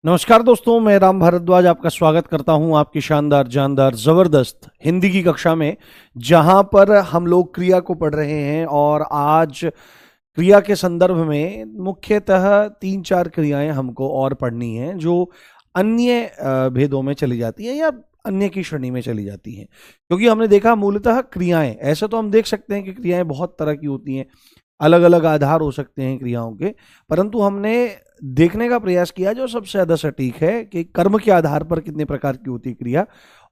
नमस्कार दोस्तों, मैं राम भारद्वाज आपका स्वागत करता हूं आपकी शानदार जानदार जबरदस्त हिंदी की कक्षा में, जहां पर हम लोग क्रिया को पढ़ रहे हैं। और आज क्रिया के संदर्भ में मुख्यतः तीन चार क्रियाएं हमको और पढ़नी हैं जो अन्य भेदों में चली जाती हैं या अन्य की श्रेणी में चली जाती हैं। क्योंकि हमने देखा मूलतः क्रियाएं, ऐसे तो हम देख सकते हैं कि क्रियाएं बहुत तरह की होती हैं, अलग अलग आधार हो सकते हैं क्रियाओं के, परंतु हमने देखने का प्रयास किया जो सबसे ज्यादा सटीक है कि कर्म के आधार पर कितने प्रकार की होती है क्रिया,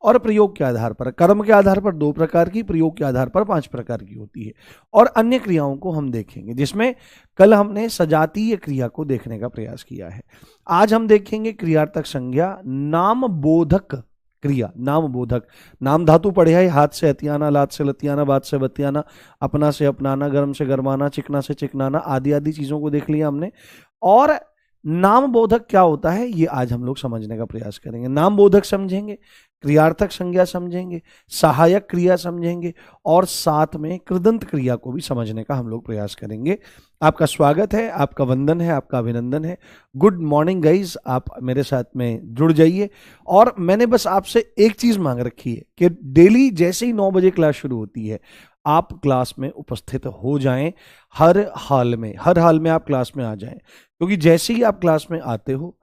और प्रयोग के आधार पर, कर्म के आधार पर 2 प्रकार की, प्रयोग के आधार पर 5 प्रकार की होती है। और अन्य क्रियाओं को हम देखेंगे, जिसमें कल हमने सजातीय क्रिया को देखने का प्रयास किया है। आज हम देखेंगे क्रियार्थक संज्ञा, नाम बोधक क्रिया। नाम बोधक, नाम धातु पढ़े है, हाथ से हथियाना, लात से लतियाना, बात से बतियाना, अपना से अपनाना, गर्म से गरमाना, चिकना से चिकनाना, आदि आदि चीजों को देख लिया हमने। और नाम बोधक क्या होता है ये आज हम लोग समझने का प्रयास करेंगे। नाम बोधक समझेंगे, क्रियार्थक संज्ञा समझेंगे, सहायक क्रिया समझेंगे, और साथ में कृदंत क्रिया को भी समझने का हम लोग प्रयास करेंगे। आपका स्वागत है, आपका वंदन है, आपका अभिनंदन है। गुड मॉर्निंग गाइज, आप मेरे साथ में जुड़ जाइए। और मैंने बस आपसे एक चीज मांग रखी है कि डेली जैसे ही 9 बजे क्लास शुरू होती है, आप क्लास में उपस्थित हो जाएं। हर हाल में आप क्लास में आ जाएं, क्योंकि जैसे ही आप क्लास में आते हो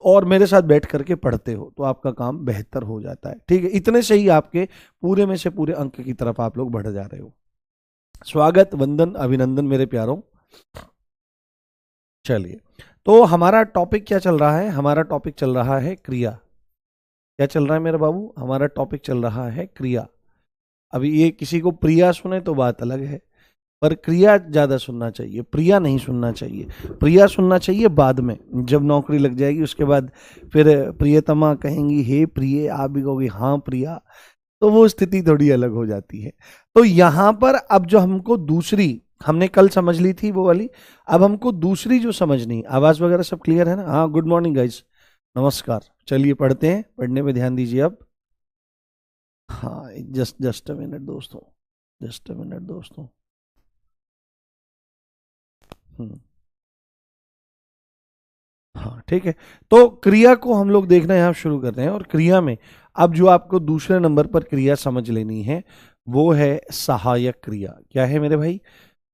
और मेरे साथ बैठ करके पढ़ते हो तो आपका काम बेहतर हो जाता है। ठीक है, इतने से ही आपके पूरे में से पूरे अंक की तरफ आप लोग बढ़ जा रहे हो। स्वागत, वंदन, अभिनंदन मेरे प्यारों। चलिए, तो हमारा टॉपिक क्या चल रहा है? हमारा टॉपिक चल रहा है क्रिया। क्या चल रहा है मेरे बाबू? हमारा टॉपिक चल रहा है क्रिया। अभी ये किसी को प्रिया सुने तो बात अलग है, पर क्रिया ज्यादा सुनना चाहिए, प्रिया नहीं सुनना चाहिए। प्रिया सुनना चाहिए बाद में, जब नौकरी लग जाएगी उसके बाद फिर प्रियतमा कहेंगी हे प्रिय, आप भी कहोगे हाँ प्रिया, तो वो स्थिति थोड़ी अलग हो जाती है। तो यहां पर अब जो हमको दूसरी, हमने कल समझ ली थी वो वाली, अब हमको दूसरी जो समझनी, आवाज वगैरह सब क्लियर है ना? हाँ, गुड मॉर्निंग गाइज, नमस्कार। चलिए पढ़ते हैं, पढ़ने में ध्यान दीजिए अब। हाँ, जस्ट अ मिनट दोस्तों, जस्ट अ मिनट दोस्तों। हम्म, हाँ ठीक है। तो क्रिया को हम लोग देखना यहाँ शुरू कर रहे हैं, और क्रिया में अब जो आपको दूसरे नंबर पर क्रिया समझ लेनी है वो है सहायक क्रिया। क्या है मेरे भाई?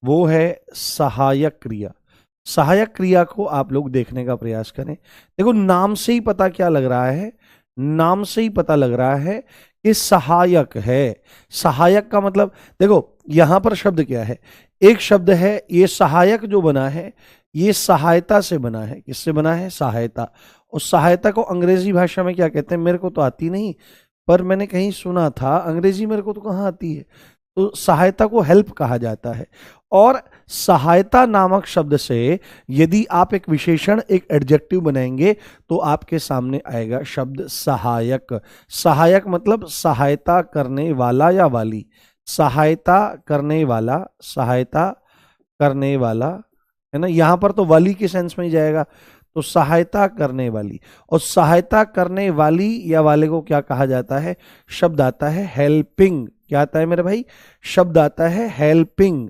वो है सहायक क्रिया। सहायक क्रिया को आप लोग देखने का प्रयास करें। देखो, नाम से ही पता क्या लग रहा है, नाम से ही पता लग रहा है कि सहायक है। सहायक का मतलब, देखो यहां पर शब्द क्या है, एक शब्द है, ये सहायक जो बना है ये सहायता से बना है। किससे बना है? सहायता। उस सहायता को अंग्रेजी भाषा में क्या कहते हैं मेरे को तो आती नहीं, पर मैंने कहीं सुना था, अंग्रेजी मेरे को तो कहाँ आती है। तो सहायता को हेल्प कहा जाता है। और सहायता नामक शब्द से यदि आप एक विशेषण, एक एडजेक्टिव बनाएंगे तो आपके सामने आएगा शब्द सहायक। सहायक मतलब सहायता करने वाला या वाली, सहायता करने वाला, सहायता करने वाला, है ना? यहां पर तो वाली के सेंस में ही जाएगा, तो सहायता करने वाली। और सहायता करने वाली या वाले को क्या कहा जाता है? शब्द आता है हेल्पिंग। क्या आता है मेरे भाई? शब्द आता है हेल्पिंग।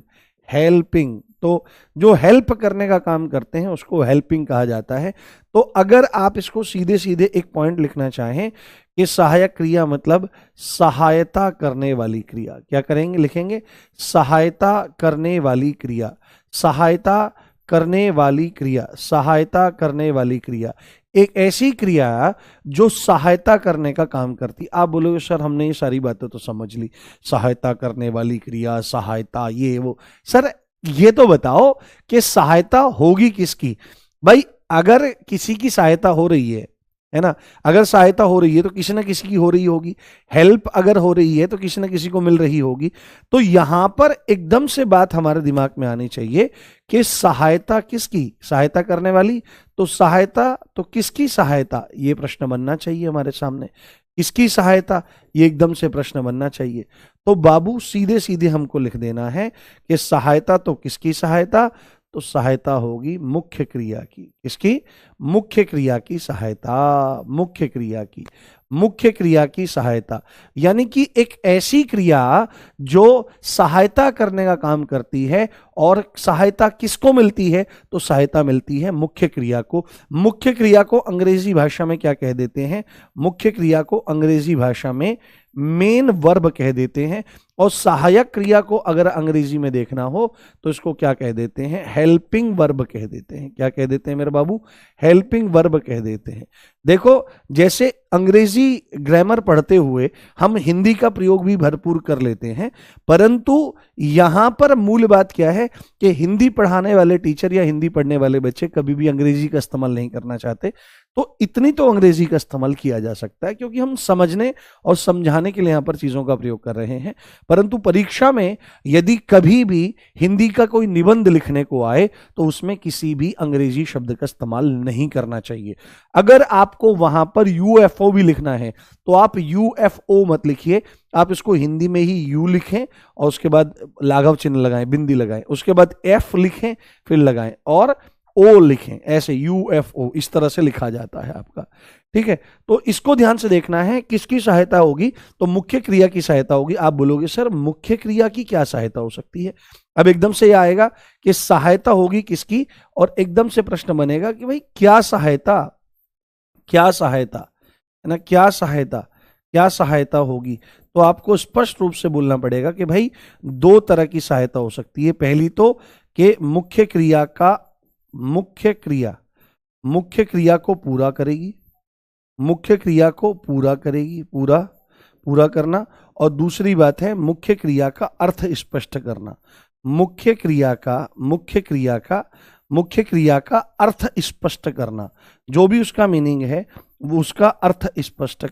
हेल्पिंग, तो जो हेल्प करने का काम करते हैं उसको हेल्पिंग कहा जाता है। तो अगर आप इसको सीधे सीधे एक पॉइंट लिखना चाहें कि सहायक क्रिया मतलब सहायता करने वाली क्रिया, क्या करेंगे? लिखेंगे सहायता करने वाली क्रिया। सहायता करने वाली क्रिया, सहायता करने वाली क्रिया, एक ऐसी क्रिया जो सहायता करने का काम करती। आप बोलोगे सर हमने ये सारी बातें तो समझ ली, सहायता करने वाली क्रिया, सहायता, ये वो। सर ये तो बताओ कि सहायता होगी किसकी? भाई अगर किसी की सहायता हो रही है ना, अगर सहायता हो रही है तो किसी ना किसी की हो रही होगी। हेल्प अगर हो रही है तो किसी ना किसी को मिल रही होगी। तो यहां पर एकदम से बात हमारे दिमाग में आनी चाहिए कि सहायता किसकी? सहायता करने वाली। तो सहायता तो किसकी सहायता, ये प्रश्न बनना चाहिए हमारे सामने। किसकी सहायता, ये एकदम से प्रश्न बनना चाहिए। तो बाबू सीधे सीधे हमको लिख देना है कि सहायता तो किसकी सहायता? तो सहायता होगी मुख्य क्रिया की। किसकी? मुख्य क्रिया की सहायता, मुख्य क्रिया की। मुख्य क्रिया की सहायता, यानी कि एक ऐसी क्रिया जो सहायता करने का काम करती है, और सहायता किसको मिलती है? तो सहायता मिलती है मुख्य क्रिया को। मुख्य क्रिया को अंग्रेजी भाषा में क्या कह देते हैं? मुख्य क्रिया को अंग्रेजी भाषा में मेन वर्ब कह देते हैं। और सहायक क्रिया को अगर अंग्रेजी में देखना हो तो इसको क्या कह देते हैं? हेल्पिंग वर्ब कह देते हैं। क्या कह देते हैं मेरे बाबू? हेल्पिंग वर्ब कह देते हैं। देखो, जैसे अंग्रेजी ग्रामर पढ़ते हुए हम हिंदी का प्रयोग भी भरपूर कर लेते हैं, परंतु यहां पर मूल बात क्या है कि हिंदी पढ़ाने वाले टीचर या हिंदी पढ़ने वाले बच्चे कभी भी अंग्रेजी का इस्तेमाल नहीं करना चाहते। तो इतनी तो अंग्रेजी का इस्तेमाल किया जा सकता है, क्योंकि हम समझने और समझाने के लिए यहां पर चीजों का प्रयोग कर रहे हैं। परंतु परीक्षा में यदि कभी भी हिंदी का कोई निबंध लिखने को आए तो उसमें किसी भी अंग्रेजी शब्द का इस्तेमाल नहीं करना चाहिए। अगर आपको वहां पर यूएफओ भी लिखना है तो आप यूएफओ मत लिखिए, आप इसको हिंदी में ही यू लिखें और उसके बाद लाघव चिन्ह लगाएं, बिंदी लगाएं, उसके बाद एफ लिखें, फिर लगाएं और ओ लिखें। ऐसे यूएफओ इस तरह से लिखा जाता है आपका। ठीक है, तो इसको ध्यान से देखना है। किसकी सहायता होगी? तो मुख्य क्रिया की सहायता होगी। आप बोलोगे सर मुख्य क्रिया की क्या सहायता हो सकती है? अब एकदम से यह आएगा कि सहायता होगी किसकी, और एकदम से प्रश्न बनेगा कि भाई क्या सहायता, क्या सहायता है ना, क्या सहायता, क्या सहायता होगी? तो आपको स्पष्ट रूप से बोलना पड़ेगा कि भाई दो तरह की सहायता हो सकती है। पहली तो कि मुख्य क्रिया का, मुख्य क्रिया को पूरा करेगी, मुख्य क्रिया को पूरा करेगी, पूरा करना। और दूसरी बात है मुख्य क्रिया का अर्थ स्पष्ट करना। मुख्य क्रिया का अर्थ स्पष्ट करना, जो भी उसका मीनिंग है वो उसका अर्थ स्पष्ट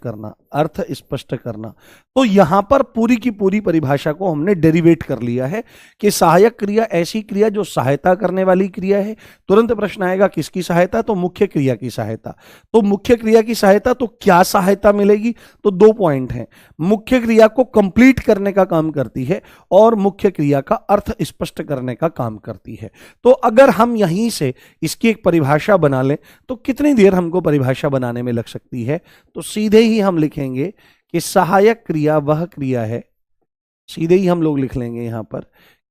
करना। तो यहां पर पूरी की पूरी परिभाषा को हमने डेरिवेट कर लिया है कि सहायक क्रिया ऐसी क्रिया जो सहायता करने वाली क्रिया है। तुरंत प्रश्न आएगा किसकी सहायता? तो मुख्य क्रिया की सहायता। तो मुख्य क्रिया की सहायता, तो क्या सहायता मिलेगी? तो दो पॉइंट हैं, मुख्य क्रिया को कंप्लीट करने का काम करती है और मुख्य क्रिया का अर्थ स्पष्ट करने का काम करती है। तो अगर हम यहीं से इसकी एक परिभाषा बना लें तो कितनी देर हमको परिभाषा बनाने में लग सकती है? तो सीधे ही हम लिखेंगे कि सहायक क्रिया वह क्रिया है, सीधे ही हम लोग लिख लेंगे यहां पर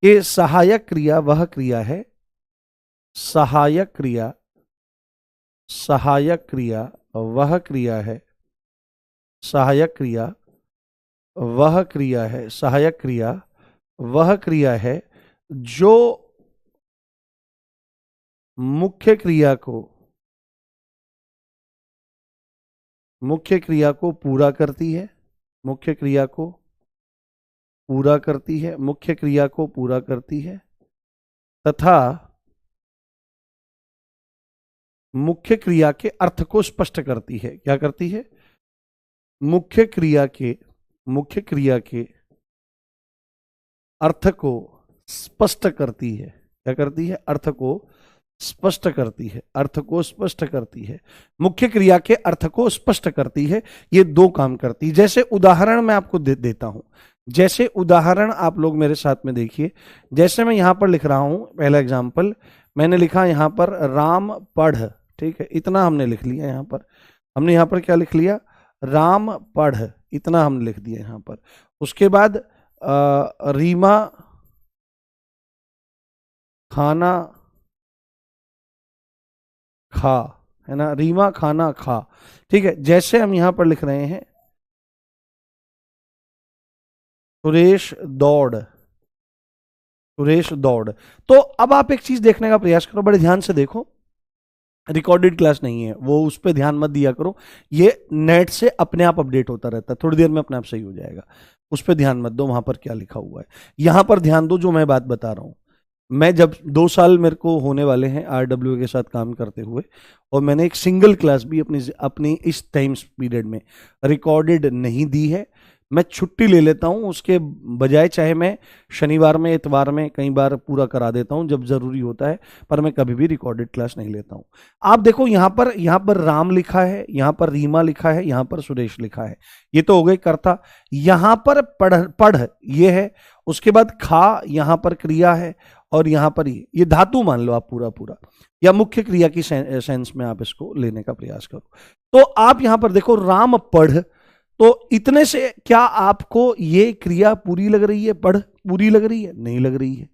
कि सहायक क्रिया वह क्रिया है, सहायक क्रिया वह क्रिया है, सहायक क्रिया वह क्रिया है, सहायक क्रिया वह क्रिया है जो मुख्य क्रिया को पूरा करती है, मुख्य क्रिया को पूरा करती है तथा मुख्य क्रिया के अर्थ को स्पष्ट करती है। क्या करती है? मुख्य क्रिया के अर्थ को स्पष्ट करती है। क्या करती है? अर्थ को स्पष्ट करती है, मुख्य क्रिया के अर्थ को स्पष्ट करती है। ये दो काम करती है। जैसे उदाहरण मैं आपको देता हूं, जैसे उदाहरण आप लोग मेरे साथ में देखिए। जैसे मैं यहां पर लिख रहा हूं, पहला एग्जाम्पल मैंने लिखा यहां पर राम पढ़। ठीक है, इतना हमने लिख लिया। यहां पर हमने यहां पर क्या लिख लिया? राम पढ़, इतना हमने लिख दिया यहां पर। उसके बाद रीमा खाना खा, है ना, रीमा खाना खा। ठीक है, जैसे हम यहां पर लिख रहे हैं सुरेश दौड़। तो अब आप एक चीज देखने का प्रयास करो, बड़े ध्यान से देखो। रिकॉर्डेड क्लास नहीं है, वो उस पर ध्यान मत दिया करो। ये नेट से अपने आप अपडेट होता रहता है, थोड़ी देर में अपने आप सही हो जाएगा। उस पर ध्यान मत दो, वहां पर क्या लिखा हुआ है यहां पर ध्यान दो। जो मैं बात बता रहा हूं, मैं जब 2 साल मेरे को होने वाले हैं RWA के साथ काम करते हुए, और मैंने एक सिंगल क्लास भी अपनी इस टाइम पीरियड में रिकॉर्डेड नहीं दी है। मैं छुट्टी ले लेता हूं उसके बजाय, चाहे मैं शनिवार में, इतवार में कई बार पूरा करा देता हूं जब जरूरी होता है, पर मैं कभी भी रिकॉर्डेड क्लास नहीं लेता हूं। आप देखो यहां पर राम लिखा है, यहां पर रीमा लिखा है, यहां पर सुरेश लिखा है। ये तो हो गई कर्ता। यहां पर पढ़ ये है, उसके बाद खा यहां पर क्रिया है, और यहां पर ये धातु मान लो आप पूरा, या मुख्य क्रिया की सेंस में आप इसको लेने का प्रयास करो। तो आप यहां पर देखो राम पढ़, तो इतने से क्या आपको ये क्रिया पूरी लग रही है? पढ़ पूरी लग रही है? नहीं लग रही है।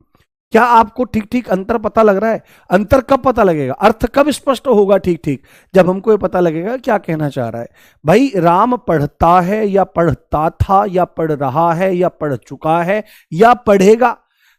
क्या आपको ठीक ठीक अंतर पता लग रहा है? अंतर कब पता लगेगा? अर्थ कब स्पष्ट होगा ठीक ठीक? जब हमको ये पता लगेगा क्या कहना चाह रहा है। भाई राम पढ़ता है या पढ़ता था या पढ़ रहा है या पढ़ चुका है या पढ़ेगा,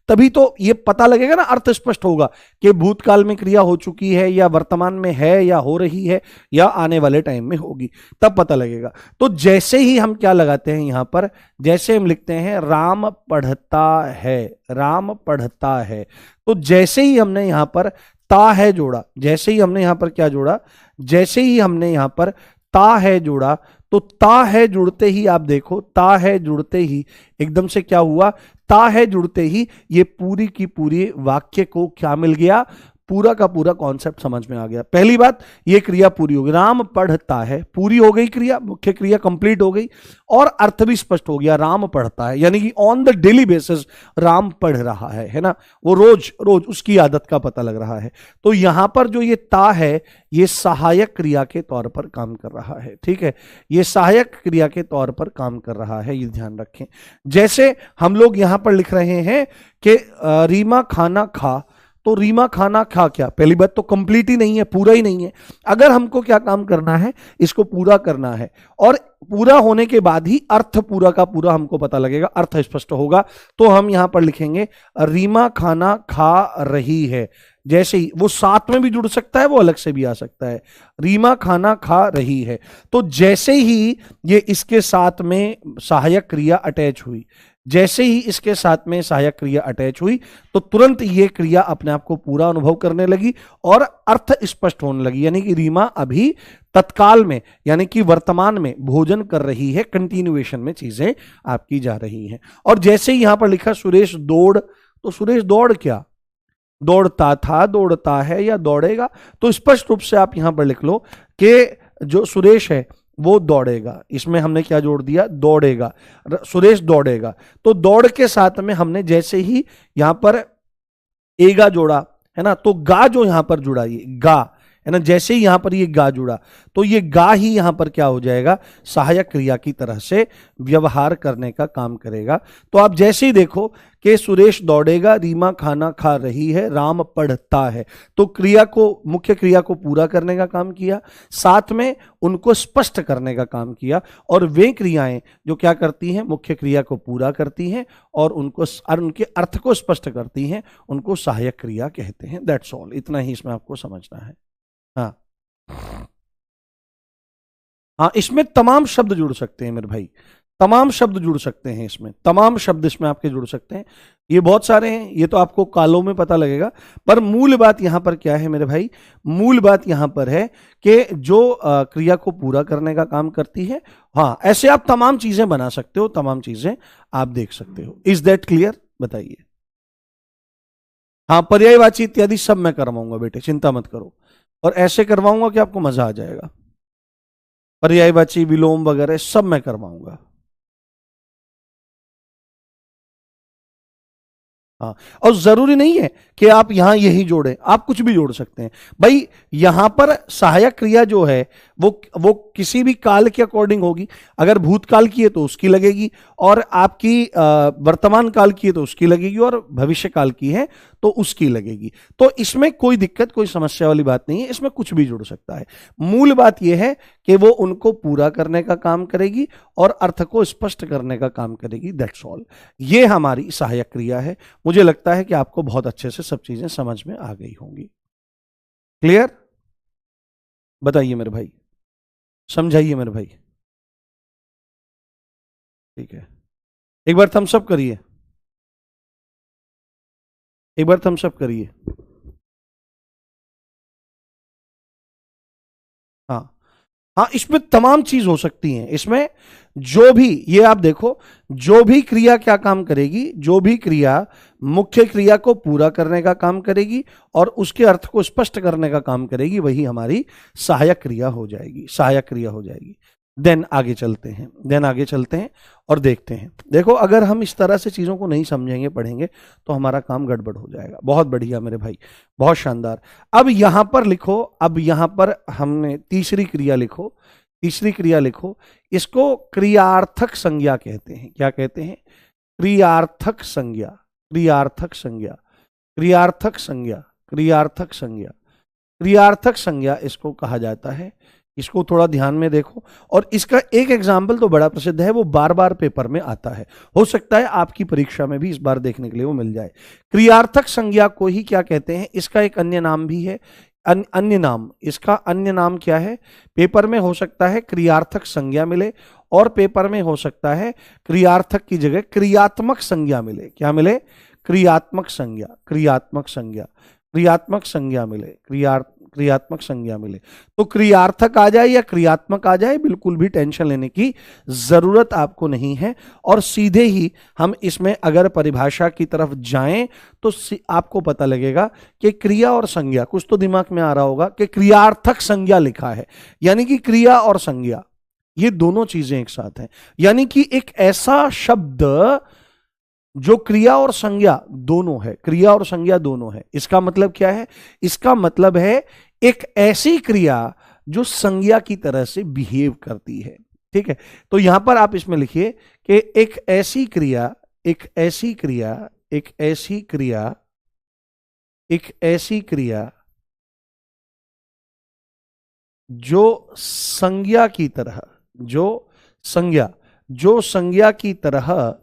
तभी तो ये पता लगेगा ना, अर्थ स्पष्ट होगा कि भूतकाल में क्रिया हो चुकी है या वर्तमान में है या हो रही है या आने वाले टाइम में होगी, तब पता लगेगा। तो जैसे ही हम क्या लगाते हैं यहां पर, जैसे हम लिखते हैं राम पढ़ता है, राम पढ़ता है, तो जैसे ही हमने यहां पर ता है जोड़ा, जैसे ही हमने यहां पर क्या जोड़ा, जैसे ही हमने यहां पर ता है जोड़ा, तो ता है जुड़ते ही आप देखो, ता है जुड़ते ही एकदम से क्या हुआ, ता है जुड़ते ही ये पूरी की पूरी वाक्य को क्या मिल गया, पूरा का पूरा कॉन्सेप्ट समझ में आ गया। पहली बात, ये क्रिया पूरी हो गई, राम पढ़ता है, पूरी हो गई क्रिया, मुख्य क्रिया कंप्लीट हो गई और अर्थ भी स्पष्ट हो गया, राम पढ़ता है, यानी कि on the daily basis Ram पढ़ रहा है ना, वो रोज रोज उसकी आदत का पता लग रहा है। तो यहां पर जो ये ता है ये सहायक क्रिया के तौर पर काम कर रहा है, ठीक है, ये सहायक क्रिया के तौर पर काम कर रहा है, ये ध्यान रखें। जैसे हम लोग यहां पर लिख रहे हैं कि रीमा खाना खा, तो रीमा खाना खा, क्या पहली बात तो कंप्लीट ही नहीं है, पूरा ही नहीं है। अगर हमको क्या काम करना है, इसको पूरा करना है, और पूरा होने के बाद ही अर्थ पूरा का पूरा हमको पता लगेगा, अर्थ स्पष्ट होगा। तो हम यहां पर लिखेंगे रीमा खाना खा रही है, जैसे ही वो साथ में भी जुड़ सकता है, वो अलग से भी आ सकता है, रीमा खाना खा रही है। तो जैसे ही ये इसके साथ में सहायक क्रिया अटैच हुई, जैसे ही इसके साथ में सहायक क्रिया अटैच हुई, तो तुरंत ये क्रिया अपने आप को पूरा अनुभव करने लगी और अर्थ स्पष्ट होने लगी, यानी कि रीमा अभी तत्काल में यानी कि वर्तमान में भोजन कर रही है, कंटिन्यूएशन में चीजें आपकी जा रही हैं। और जैसे ही यहां पर लिखा सुरेश दौड़, तो सुरेश दौड़ क्या, दौड़ता था, दौड़ता है या दौड़ेगा, तो स्पष्ट रूप से आप यहां पर लिख लो कि जो सुरेश है वो दौड़ेगा, इसमें हमने क्या जोड़ दिया, दौड़ेगा, सुरेश दौड़ेगा। तो दौड़ के साथ में हमने जैसे ही यहां पर एगा जोड़ा है ना, तो गा जो यहां पर जुड़ा, ये गा है ना, जैसे ही यहां पर ये गा जुड़ा, तो ये गा ही यहां पर क्या हो जाएगा, सहायक क्रिया की तरह से व्यवहार करने का काम करेगा। तो आप जैसे ही देखो कि सुरेश दौड़ेगा, रीमा खाना खा रही है, राम पढ़ता है, तो क्रिया को, मुख्य क्रिया को पूरा करने का काम किया, साथ में उनको स्पष्ट करने का काम किया। और वे क्रियाएं जो क्या करती हैं, मुख्य क्रिया को पूरा करती हैं और उनके अर्थ को स्पष्ट करती हैं, उनको सहायक क्रिया कहते हैं। दैट्स ऑल, इतना ही इसमें आपको समझना है। हाँ हाँ, इसमें तमाम शब्द जुड़ सकते हैं मेरे भाई, तमाम शब्द जुड़ सकते हैं इसमें, तमाम शब्द इसमें आपके जुड़ सकते हैं। ये बहुत सारे हैं, ये तो आपको कालों में पता लगेगा, पर मूल बात यहां पर क्या है मेरे भाई, मूल बात यहां पर है कि जो क्रिया को पूरा करने का काम करती है। हाँ, ऐसे आप तमाम चीजें बना सकते हो, तमाम चीजें आप देख सकते हो। Is that clear? बताइए। हाँ, पर्यायवाची इत्यादि सब मैं करवाऊंगा बेटे, चिंता मत करो, और ऐसे करवाऊंगा कि आपको मजा आ जाएगा। पर्यायवाची, विलोम वगैरह सब मैं करवाऊंगा। हाँ, और जरूरी नहीं है कि आप यहां यही जोड़ें, आप कुछ भी जोड़ सकते हैं भाई। यहां पर सहायक क्रिया जो है वो किसी भी काल के अकॉर्डिंग होगी। अगर भूतकाल की है तो उसकी लगेगी, और आपकी वर्तमान काल की है तो उसकी लगेगी, और भविष्य काल की है तो उसकी लगेगी। तो इसमें कोई दिक्कत, कोई समस्या वाली बात नहीं है, इसमें कुछ भी जुड़ सकता है। मूल बात यह है कि वो उनको पूरा करने का काम करेगी और अर्थ को स्पष्ट करने का काम करेगी। दैट्स ऑल, ये हमारी सहायक क्रिया है। मुझे लगता है कि आपको बहुत अच्छे से सब चीजें समझ में आ गई होंगी। क्लियर? बताइए मेरे भाई, समझाइए मेरे भाई। ठीक है, एक बार थम्स अप करिए, एक बार थम्स अप करिए। हाँ हाँ, इसमें तमाम चीज हो सकती हैं। इसमें जो भी, ये आप देखो, जो भी क्रिया क्या काम करेगी, जो भी क्रिया मुख्य क्रिया को पूरा करने का काम करेगी और उसके अर्थ को स्पष्ट करने का काम करेगी, वही हमारी सहायक क्रिया हो जाएगी, सहायक क्रिया हो जाएगी। देन आगे चलते हैं, देन आगे चलते हैं और देखते हैं। देखो, अगर हम इस तरह से चीजों को नहीं समझेंगे, पढ़ेंगे, तो हमारा काम गड़बड़ हो जाएगा। बहुत बढ़िया मेरे भाई, बहुत शानदार। अब यहां पर लिखो, अब यहां पर हमने तीसरी क्रिया लिखो तीसरी क्रिया लिखो, इसको क्रियार्थक संज्ञा कहते हैं। क्या कहते हैं? क्रियार्थक संज्ञा, क्रियार्थक संज्ञा, क्रियार्थक संज्ञा, क्रियार्थक संज्ञा, क्रियार्थक संज्ञा इसको कहा जाता है। इसको थोड़ा ध्यान में देखो, और इसका एक एग्जाम्पल तो बड़ा प्रसिद्ध है, वो बार बार पेपर में आता है, हो सकता है आपकी परीक्षा में भी इस बार देखने के लिए वो मिल जाए। क्रियार्थक संज्ञा को ही क्या कहते हैं? इसका एक अन्य नाम भी है, अन्य नाम, इसका अन्य नाम क्या है? पेपर में हो सकता है क्रियार्थक संज्ञा मिले, और पेपर में हो सकता है क्रियार्थक की जगह क्रियात्मक संज्ञा मिले। क्या मिले? क्रियात्मक संज्ञा, क्रियात्मक संज्ञा, क्रियात्मक संज्ञा मिले, क्रियात्मक संज्ञा मिले। तो क्रियार्थक आ जाए या क्रियात्मक आ जाए, बिल्कुल भी टेंशन लेने की जरूरत आपको नहीं है। और सीधे ही हम इसमें अगर परिभाषा की तरफ जाएं तो आपको पता लगेगा कि क्रिया और संज्ञा, कुछ तो दिमाग में आ रहा होगा कि क्रियार्थक संज्ञा लिखा है, यानी कि क्रिया और संज्ञा ये दोनों चीजें एक साथ हैं, यानी कि एक ऐसा शब्द जो क्रिया और संज्ञा दोनों है, क्रिया और संज्ञा दोनों है। इसका मतलब क्या है? इसका मतलब है एक ऐसी क्रिया जो संज्ञा की तरह से बिहेव करती है। ठीक है, तो यहां पर आप इसमें लिखिए कि एक ऐसी क्रिया, एक ऐसी क्रिया, एक ऐसी क्रिया, एक ऐसी क्रिया जो संज्ञा की तरह, जो संज्ञा, जो संज्ञा की तरह,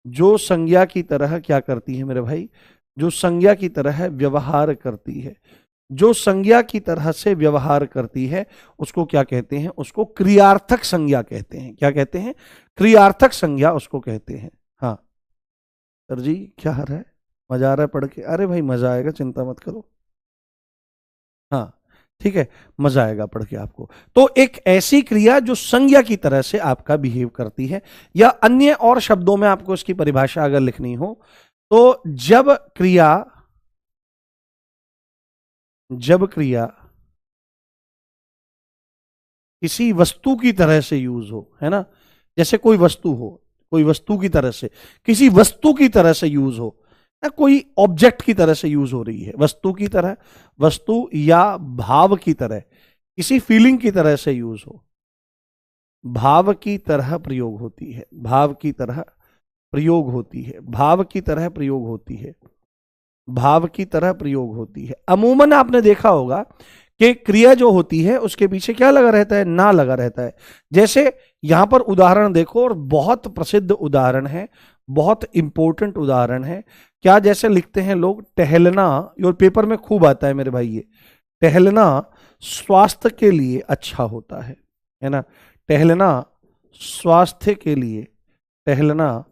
जो संज्ञा की तरह क्या करती है मेरे भाई? जो संज्ञा की तरह व्यवहार करती है, जो संज्ञा की तरह से व्यवहार करती है, उसको क्या कहते हैं? उसको क्रियार्थक संज्ञा कहते हैं। क्या कहते हैं? क्रियार्थक संज्ञा उसको कहते हैं। हाँ सर जी, क्या हाल है? मजा आ रहा है पढ़ के? अरे भाई मजा आएगा, चिंता मत करो। हाँ ठीक है, मजा आएगा पढ़ के आपको। तो एक ऐसी क्रिया जो संज्ञा की तरह से आपका बिहेव करती है, या अन्य और शब्दों में आपको इसकी परिभाषा अगर लिखनी हो तो जब क्रिया, जब क्रिया किसी वस्तु की तरह से यूज हो, है ना, जैसे कोई वस्तु हो, कोई वस्तु की तरह से, किसी वस्तु की तरह से यूज हो, या कोई ऑब्जेक्ट की तरह से यूज हो रही है, वस्तु की तरह, वस्तु या भाव की तरह, किसी फीलिंग की तरह से यूज हो, भाव की तरह प्रयोग होती है, भाव की तरह प्रयोग होती है, भाव की तरह प्रयोग होती है, भाव की तरह प्रयोग होती है। अमूमन आपने देखा होगा कि क्रिया जो होती है उसके पीछे क्या लगा रहता है? ना लगा रहता है। जैसे यहां पर उदाहरण देखो, और बहुत प्रसिद्ध उदाहरण है, बहुत इंपॉर्टेंट उदाहरण है। क्या जैसे लिखते हैं लोग, टहलना, और पेपर में खूब आता है मेरे भाई, ये टहलना स्वास्थ्य के लिए अच्छा होता है ना, टहलना स्वास्थ्य के लिए, टहलना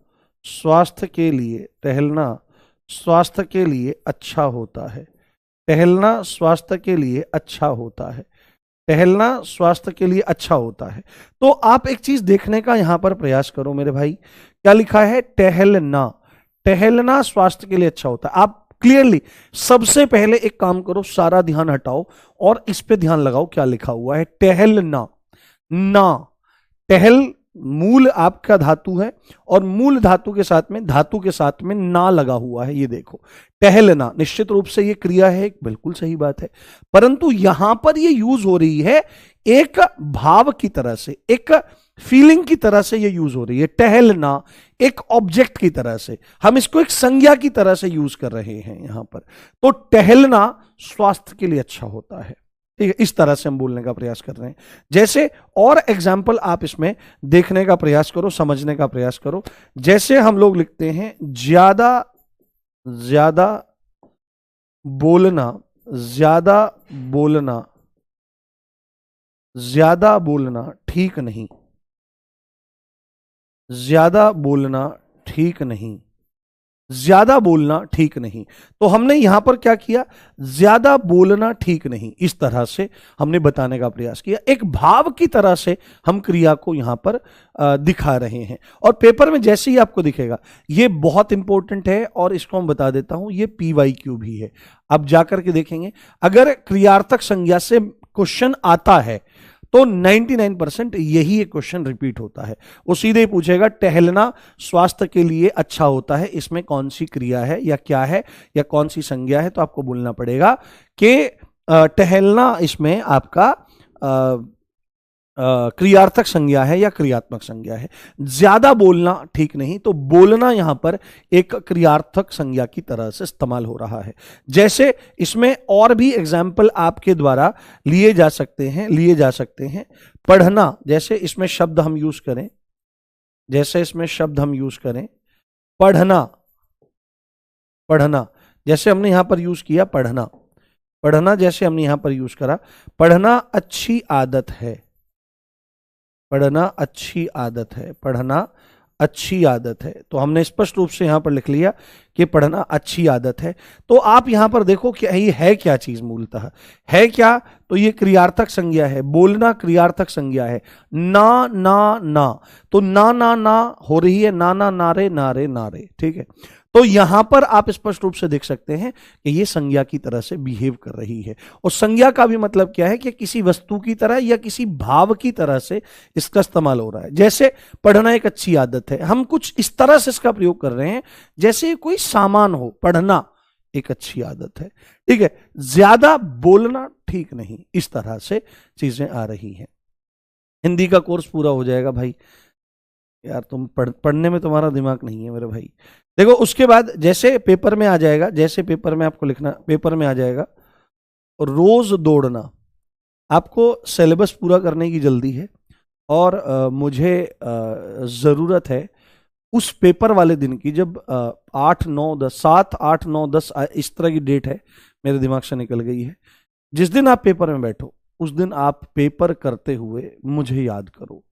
स्वास्थ्य के लिए, टहलना स्वास्थ्य के लिए अच्छा होता है, टहलना स्वास्थ्य के लिए अच्छा होता है, टहलना स्वास्थ्य के लिए अच्छा होता है। तो आप एक चीज देखने का यहां पर प्रयास करो मेरे भाई, क्या लिखा है? टहलना, टहलना स्वास्थ्य के लिए अच्छा होता है। आप क्लियरली सबसे पहले एक काम करो, सारा ध्यान हटाओ और इस पे ध्यान लगाओ, क्या लिखा हुआ है? टहलना, ना, टहल मूल आपका धातु है, और मूल धातु के साथ में, धातु के साथ में ना लगा हुआ है। ये देखो, टहलना निश्चित रूप से ये क्रिया है, बिल्कुल सही बात है, परंतु यहां पर ये यूज हो रही है एक भाव की तरह से, एक फीलिंग की तरह से ये यूज हो रही है। टहलना एक ऑब्जेक्ट की तरह से, हम इसको एक संज्ञा की तरह से यूज कर रहे हैं यहां पर। तो टहलना स्वास्थ्य के लिए अच्छा होता है, ठीक है, इस तरह से हम बोलने का प्रयास कर रहे हैं। जैसे और एग्जाम्पल आप इसमें देखने का प्रयास करो, समझने का प्रयास करो। जैसे हम लोग लिखते हैं, ज्यादा, ज्यादा बोलना, ज्यादा बोलना, ज्यादा बोलना ठीक नहीं, ज्यादा बोलना ठीक नहीं, ज्यादा बोलना ठीक नहीं। तो हमने यहां पर क्या किया? ज्यादा बोलना ठीक नहीं, इस तरह से हमने बताने का प्रयास किया, एक भाव की तरह से हम क्रिया को यहां पर दिखा रहे हैं। और पेपर में जैसे ही आपको दिखेगा, ये बहुत इंपॉर्टेंट है, और इसको हम बता देता हूं, ये PYQ भी है। अब जाकर के देखेंगे, अगर क्रियार्थक संज्ञा से क्वेश्चन आता है तो 99% यही एक क्वेश्चन रिपीट होता है। वो सीधे ही पूछेगा, टहलना स्वास्थ्य के लिए अच्छा होता है, इसमें कौन सी क्रिया है, या क्या है, या कौन सी संज्ञा है? तो आपको बोलना पड़ेगा कि टहलना इसमें आपका क्रियार्थक संज्ञा है या क्रियात्मक संज्ञा है। ज्यादा बोलना ठीक नहीं, तो बोलना यहां पर एक क्रियार्थक संज्ञा की तरह से इस्तेमाल हो रहा है। जैसे इसमें और भी एग्जाम्पल आपके द्वारा लिए जा सकते हैं। पढ़ना, जैसे इसमें शब्द हम यूज करें, पढ़ना, पढ़ना जैसे हमने यहां पर यूज किया, पढ़ना जैसे हमने यहां पर यूज करा, पढ़ना अच्छी आदत है, पढ़ना अच्छी आदत है, तो हमने स्पष्ट रूप से यहां पर लिख लिया कि पढ़ना अच्छी आदत है। तो आप यहां पर देखो कि ये है क्या चीज, मूलतः है क्या, तो ये क्रियार्थक संज्ञा है। बोलना क्रियार्थक संज्ञा है। ना ना ना, तो ना ना ना हो रही है, ना ना नारे नारे नारे, ठीक है। तो यहां पर आप स्पष्ट रूप से देख सकते हैं कि ये संज्ञा की तरह से बिहेव कर रही है। और संज्ञा का भी मतलब क्या है कि किसी वस्तु की तरह या किसी भाव की तरह से इसका इस्तेमाल हो रहा है। जैसे पढ़ना एक अच्छी आदत है, हम कुछ इस तरह से इसका प्रयोग कर रहे हैं जैसे कोई सामान हो। पढ़ना एक अच्छी आदत है, ठीक है। ज्यादा बोलना ठीक नहीं, इस तरह से चीजें आ रही हैं। हिंदी का कोर्स पूरा हो जाएगा भाई, यार तुम पढ़ने में तुम्हारा दिमाग नहीं है मेरे भाई। देखो उसके बाद जैसे पेपर में आ जाएगा, जैसे पेपर में आपको लिखना, पेपर में आ जाएगा रोज दौड़ना। आपको सिलेबस पूरा करने की जल्दी है और मुझे ज़रूरत है उस पेपर वाले दिन की, जब 8 9 10 7 8 9 10 इस तरह की डेट है, मेरे दिमाग से निकल गई है। जिस दिन आप पेपर में बैठो उस दिन आप पेपर करते हुए मुझे याद करो,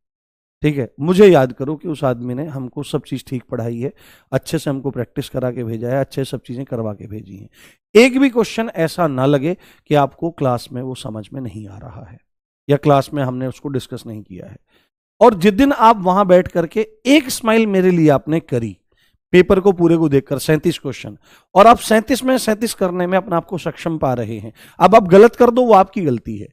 ठीक है। मुझे याद करो कि उस आदमी ने हमको सब चीज़ ठीक पढ़ाई है, अच्छे से हमको प्रैक्टिस करा के भेजा है, अच्छे सब चीज़ें करवा के भेजी हैं। एक भी क्वेश्चन ऐसा ना लगे कि आपको क्लास में वो समझ में नहीं आ रहा है या क्लास में हमने उसको डिस्कस नहीं किया है। और जिस दिन आप वहां बैठ करके एक स्माइल मेरे लिए आपने करी, पेपर को पूरे को देखकर 37 क्वेश्चन, और आप 37 में 37 करने में अपने आप को सक्षम पा रहे हैं। अब आप गलत कर दो वो आपकी गलती है,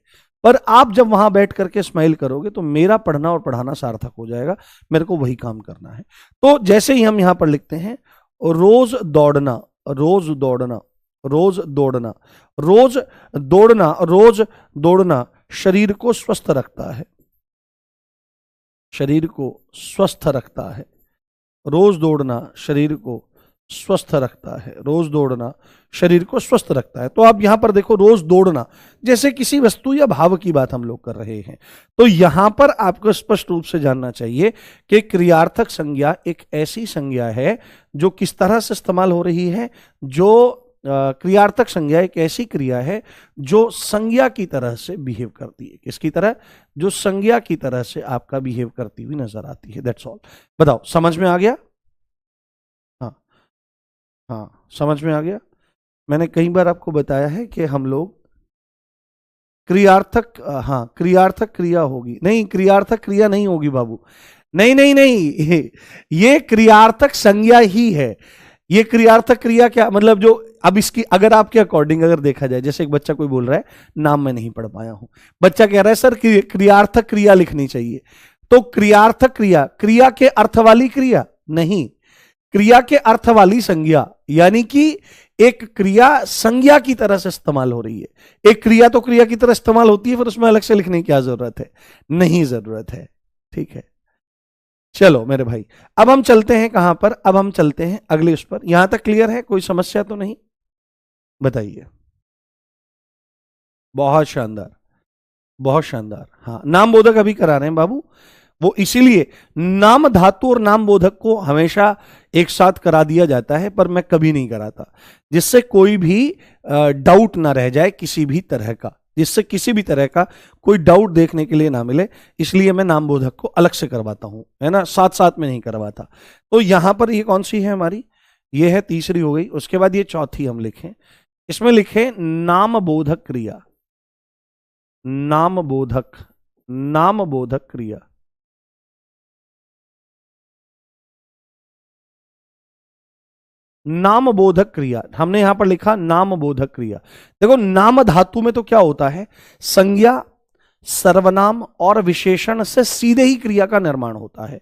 पर आप जब वहां बैठ करके स्माइल करोगे तो मेरा पढ़ना और पढ़ाना सार्थक हो जाएगा। मेरे को वही काम करना है। तो जैसे ही हम यहां पर लिखते हैं रोज दौड़ना, रोज दौड़ना, रोज दौड़ना, रोज दौड़ना, रोज दौड़ना शरीर को स्वस्थ रखता है, शरीर को स्वस्थ रखता है। रोज दौड़ना शरीर को स्वस्थ रखता है, रोज दौड़ना शरीर को स्वस्थ रखता है। तो आप यहां पर देखो रोज दौड़ना, जैसे किसी वस्तु या भाव की बात हम लोग कर रहे हैं। तो यहां पर आपको स्पष्ट रूप से जानना चाहिए कि क्रियार्थक संज्ञा एक ऐसी संज्ञा है जो किस तरह से इस्तेमाल हो रही है। जो क्रियार्थक संज्ञा एक ऐसी क्रिया है जो संज्ञा की तरह से बिहेव करती है। किसकी तरह? जो संज्ञा की तरह से आपका बिहेव करती हुई नजर आती है। That's all. बताओ, समझ में आ गया? हाँ, समझ में आ गया। मैंने कई बार आपको बताया है कि हम लोग क्रियार्थक, हाँ क्रियार्थक क्रिया होगी, नहीं क्रियार्थक क्रिया नहीं होगी बाबू, नहीं नहीं नहीं, ये क्रियार्थक संज्ञा ही है। ये क्रियार्थक क्रिया क्या मतलब, जो अब इसकी अगर आपके अकॉर्डिंग अगर देखा जाए, जैसे एक बच्चा कोई बोल रहा है नाम मैं नहीं पढ़ पाया हूं, बच्चा कह रहा है सर क्रियार्थक क्रिया लिखनी चाहिए, तो क्रियार्थक क्रिया, क्रिया के अर्थ वाली क्रिया नहीं, क्रिया के अर्थ वाली संज्ञा, यानी कि एक क्रिया संज्ञा की तरह से इस्तेमाल हो रही है। एक क्रिया तो क्रिया की तरह इस्तेमाल होती है, फिर उसमें अलग से लिखने की क्या जरूरत है? नहीं जरूरत है, ठीक है। चलो मेरे भाई, अब हम चलते हैं कहां पर? अब हम चलते हैं अगले उस पर। यहां तक क्लियर है? कोई समस्या तो नहीं? बताइए। बहुत शानदार, बहुत शानदार। हाँ, नाम बोधक अभी करा रहे हैं बाबू, वो इसीलिए नाम धातु और नाम बोधक को हमेशा एक साथ करा दिया जाता है, पर मैं कभी नहीं कराता, जिससे कोई भी डाउट ना रह जाए किसी भी तरह का, जिससे किसी भी तरह का कोई डाउट देखने के लिए ना मिले, इसलिए मैं नाम बोधक को अलग से करवाता हूं, है ना, साथ साथ में नहीं करवाता। तो यहां पर ये कौन सी है हमारी? ये है तीसरी हो गई। उसके बाद ये चौथी हम लिखें, इसमें लिखे नाम बोधक क्रिया, नाम बोधक, नाम बोधक क्रिया। नाम बोधक क्रिया हमने यहां पर लिखा, नाम बोधक क्रिया। देखो नाम धातु में तो क्या होता है, संज्ञा, सर्वनाम और विशेषण से सीधे ही क्रिया का निर्माण होता है।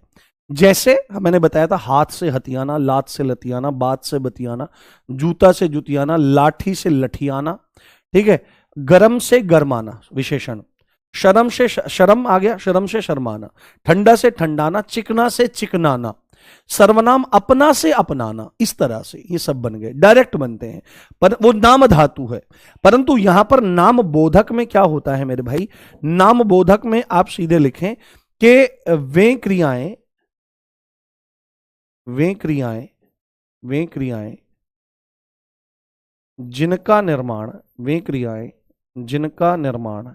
जैसे मैंने बताया था, हाथ से हथियाना, लात से लतियाना, बात से बतियाना, जूता से जुतियाना, लाठी से लठियाना, ठीक है, गरम से गरमाना विशेषण, शर्म से शर्म आ गया, शर्म से शर्माना, ठंडा से ठंडाना, चिकना से चिकनाना, सर्वनाम अपना से अपनाना, इस तरह से ये सब बन गए, डायरेक्ट बनते हैं, पर वो नाम धातु है। परंतु यहां पर नाम बोधक में क्या होता है मेरे भाई, नाम बोधक में आप सीधे लिखें कि वे क्रियाएं, वे क्रियाएं, वे क्रियाएं जिनका निर्माण, वे क्रियाएं जिनका निर्माण,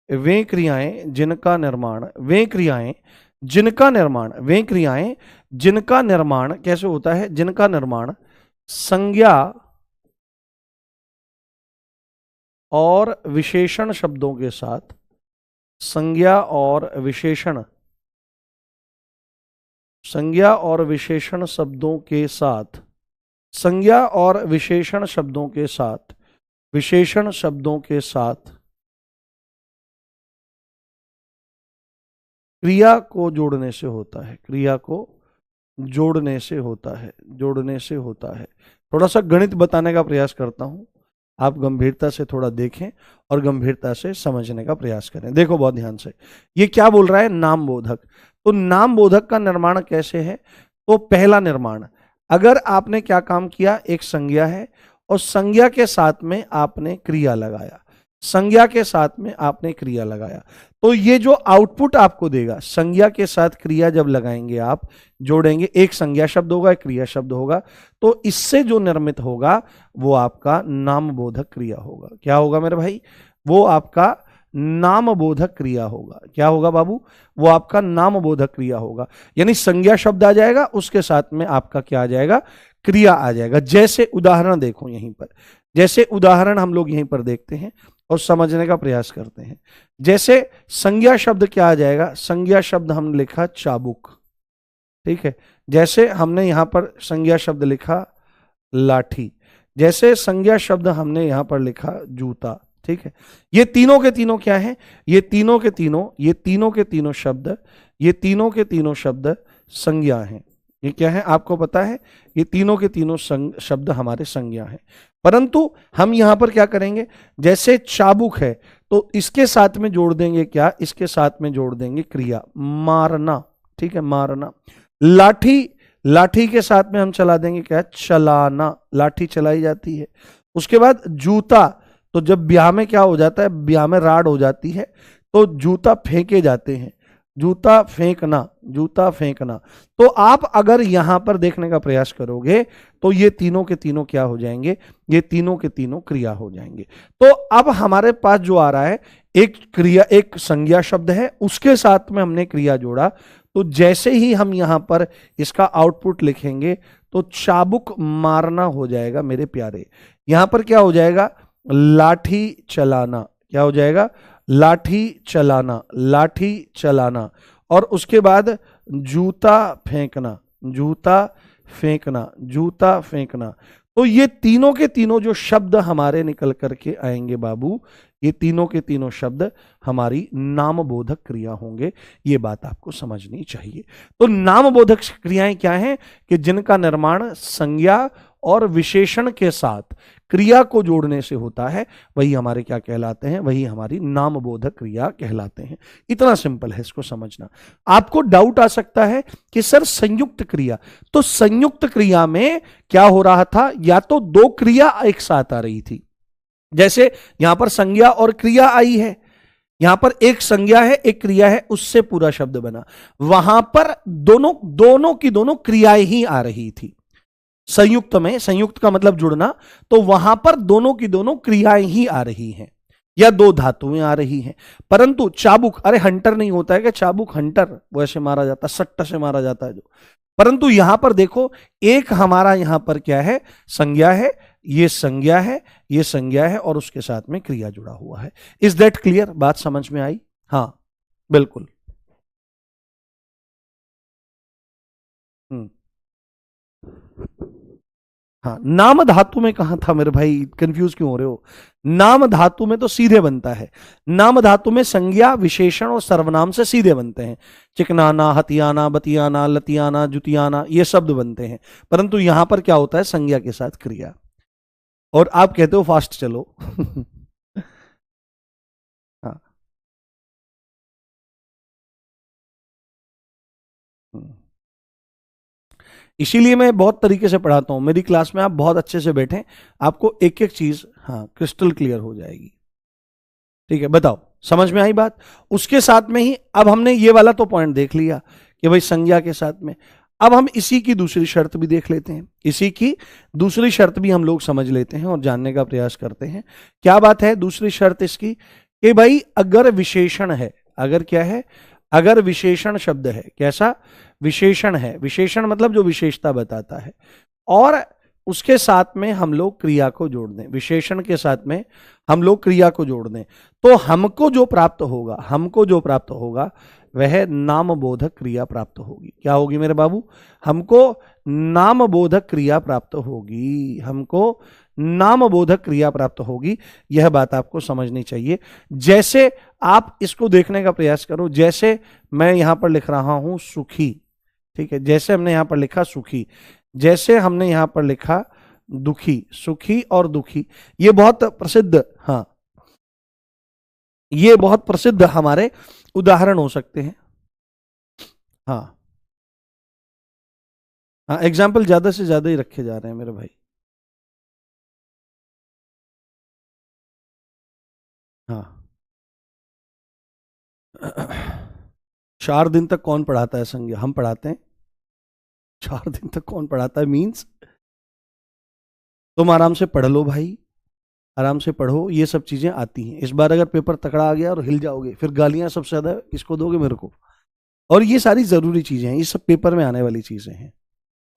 वे क्रियाएं जिनका निर्माण, वे क्रियाएं जिनका निर्माण, वे क्रियाएं जिनका निर्माण कैसे होता है, जिनका निर्माण संज्ञा और विशेषण शब्दों के साथ, संज्ञा और विशेषण, संज्ञा और विशेषण शब्दों के साथ, संज्ञा और विशेषण शब्दों के साथ, विशेषण शब्दों के साथ क्रिया को जोड़ने से होता है, क्रिया को जोड़ने से होता है, जोड़ने से होता है। थोड़ा सा गणित बताने का प्रयास करता हूं, आप गंभीरता से थोड़ा देखें और गंभीरता से समझने का प्रयास करें। देखो बहुत ध्यान से, ये क्या बोल रहा है, नाम बोधक। तो नाम बोधक का निर्माण कैसे है, तो पहला निर्माण, अगर आपने क्या काम किया, एक संज्ञा है और संज्ञा के साथ में आपने क्रिया लगाया, संज्ञा के साथ में आपने क्रिया लगाया, तो ये जो आउटपुट आपको देगा, संज्ञा के साथ क्रिया जब लगाएंगे आप, जोड़ेंगे, एक संज्ञा शब्द होगा, एक क्रिया शब्द होगा, तो इससे जो निर्मित होगा वो आपका नाम बोधक क्रिया होगा। क्या होगा मेरे भाई, वो आपका नाम बोधक क्रिया होगा। क्या होगा बाबू, वो आपका नाम बोधक क्रिया होगा। यानी संज्ञा शब्द आ जाएगा, उसके साथ में आपका क्या आ जाएगा, क्रिया आ जाएगा। जैसे उदाहरण देखो यहीं पर, जैसे उदाहरण हम लोग यहीं पर देखते हैं और समझने का प्रयास करते हैं। जैसे संज्ञा शब्द क्या आ जाएगा, संज्ञा शब्द हमने लिखा चाबुक, ठीक है। जैसे हमने यहां पर संज्ञा शब्द लिखा लाठी, जैसे संज्ञा शब्द हमने यहां पर लिखा जूता, ठीक है। ये तीनों के तीनों क्या हैं, ये तीनों के तीनों, ये तीनों के तीनों शब्द, ये तीनों के तीनों शब्द संज्ञा हैं। ये क्या है आपको पता है, ये तीनों के तीनों शब्द हमारे संज्ञा हैं। परंतु हम यहां पर क्या करेंगे, जैसे चाबुक है तो इसके साथ में जोड़ देंगे क्या, इसके साथ में जोड़ देंगे क्रिया, मारना, ठीक है, मारना। लाठी, लाठी के साथ में हम चला देंगे क्या, चलाना, लाठी चलाई जाती है। उसके बाद जूता, तो जब ब्याह में क्या हो जाता है, ब्याह में राड हो जाती है तो जूता फेंके जाते हैं, जूता फेंकना, जूता फेंकना। तो आप अगर यहां पर देखने का प्रयास करोगे तो ये तीनों के तीनों क्या हो जाएंगे, ये तीनों के तीनों क्रिया हो जाएंगे। तो अब हमारे पास जो आ रहा है, एक क्रिया, एक संज्ञा शब्द है, उसके साथ में हमने क्रिया जोड़ा, तो जैसे ही हम यहां पर इसका आउटपुट लिखेंगे तो चाबुक मारना हो जाएगा मेरे प्यारे। यहां पर क्या हो जाएगा, लाठी चलाना, क्या हो जाएगा, लाठी चलाना, लाठी चलाना। और उसके बाद जूता फेंकना, जूता फेंकना, जूता फेंकना। तो ये तीनों के तीनों जो शब्द हमारे निकल करके आएंगे बाबू, ये तीनों के तीनों शब्द हमारी नाम बोधक क्रिया होंगे। ये बात आपको समझनी चाहिए। तो नाम बोधक क्रियाएं क्या हैं कि जिनका निर्माण संज्ञा और विशेषण के साथ क्रिया को जोड़ने से होता है, वही हमारे क्या कहलाते हैं, वही हमारी नाम बोधक क्रिया कहलाते हैं। इतना सिंपल है इसको समझना। आपको डाउट आ सकता है कि सर संयुक्त क्रिया, तो संयुक्त क्रिया में क्या हो रहा था, या तो दो क्रिया एक साथ आ रही थी, जैसे यहां पर संज्ञा और क्रिया आई है, यहां पर एक संज्ञा है एक क्रिया है, उससे पूरा शब्द बना। वहां पर दोनों दोनों की दोनों क्रियाएं ही आ रही थी। संयुक्त में, संयुक्त का मतलब जुड़ना, तो वहां पर दोनों की दोनों क्रियाएं ही आ रही हैं या दो धातुएं आ रही हैं। परंतु चाबुक, अरे हंटर नहीं होता है कि चाबुक, हंटर वो ऐसे मारा जाता, सट्टा से मारा जाता है जो। परंतु यहां पर देखो, एक हमारा यहां पर क्या है, संज्ञा है, ये संज्ञा है, ये संज्ञा है, और उसके साथ में क्रिया जुड़ा हुआ है। इज दैट क्लियर, बात समझ में आई? हाँ बिल्कुल। हाँ, नाम धातु में कहां था मेरे भाई, कंफ्यूज क्यों हो रहे हो? नाम धातु में तो सीधे बनता है। नाम धातु में संज्ञा, विशेषण और सर्वनाम से सीधे बनते हैं। चिकनाना, हथियाना, बतियाना, लतियाना, जुतियाना, ये शब्द बनते हैं। परंतु यहां पर क्या होता है, संज्ञा के साथ क्रिया। और आप कहते हो फास्ट चलो हाँ, इसीलिए मैं बहुत तरीके से पढ़ाता हूं, मेरी क्लास में आप बहुत अच्छे से बैठें, आपको एक एक चीज हाँ क्रिस्टल क्लियर हो जाएगी। ठीक है, बताओ समझ में आई बात। उसके साथ में ही अब हमने ये वाला तो पॉइंट देख लिया कि भाई संज्ञा के साथ में, अब हम इसी की दूसरी शर्त भी देख लेते हैं, इसी की दूसरी शर्त भी हम लोग समझ लेते हैं और जानने का प्रयास करते हैं। क्या बात है दूसरी शर्त इसकी कि भाई अगर विशेषण है, अगर क्या है, अगर विशेषण शब्द है, कैसा विशेषण है, विशेषण मतलब जो विशेषता बताता है, और उसके साथ में हम लोग क्रिया को जोड़ दें, विशेषण के साथ में हम लोग क्रिया को जोड़ दें, तो हमको जो प्राप्त होगा, हमको जो प्राप्त होगा वह नामबोधक क्रिया प्राप्त होगी। क्या होगी मेरे बाबू? हमको नामबोधक क्रिया प्राप्त होगी, हमको नामबोधक क्रिया प्राप्त होगी। यह बात आपको समझनी चाहिए। जैसे आप इसको देखने का प्रयास करो, जैसे मैं यहां पर लिख रहा हूं सुखी, ठीक है, जैसे हमने यहां पर लिखा सुखी, जैसे हमने यहां पर लिखा दुखी, सुखी और दुखी, ये बहुत प्रसिद्ध, हाँ ये बहुत प्रसिद्ध हमारे उदाहरण हो सकते हैं। हाँ हाँ, एग्जाम्पल ज्यादा से ज्यादा ही रखे जा रहे हैं मेरे भाई। हाँ 4 दिन तक कौन पढ़ाता है संज्ञा? हम पढ़ाते हैं। 4 दिन तक कौन पढ़ाता है मीन्स तुम आराम से पढ़ लो भाई, आराम से पढ़ो, ये सब चीजें आती हैं। इस बार अगर पेपर तकड़ा आ गया और हिल जाओगे, फिर गालियां सबसे ज्यादा किसको दोगे? मेरे को। और ये सारी जरूरी चीजें हैं, ये सब पेपर में आने वाली चीजें हैं,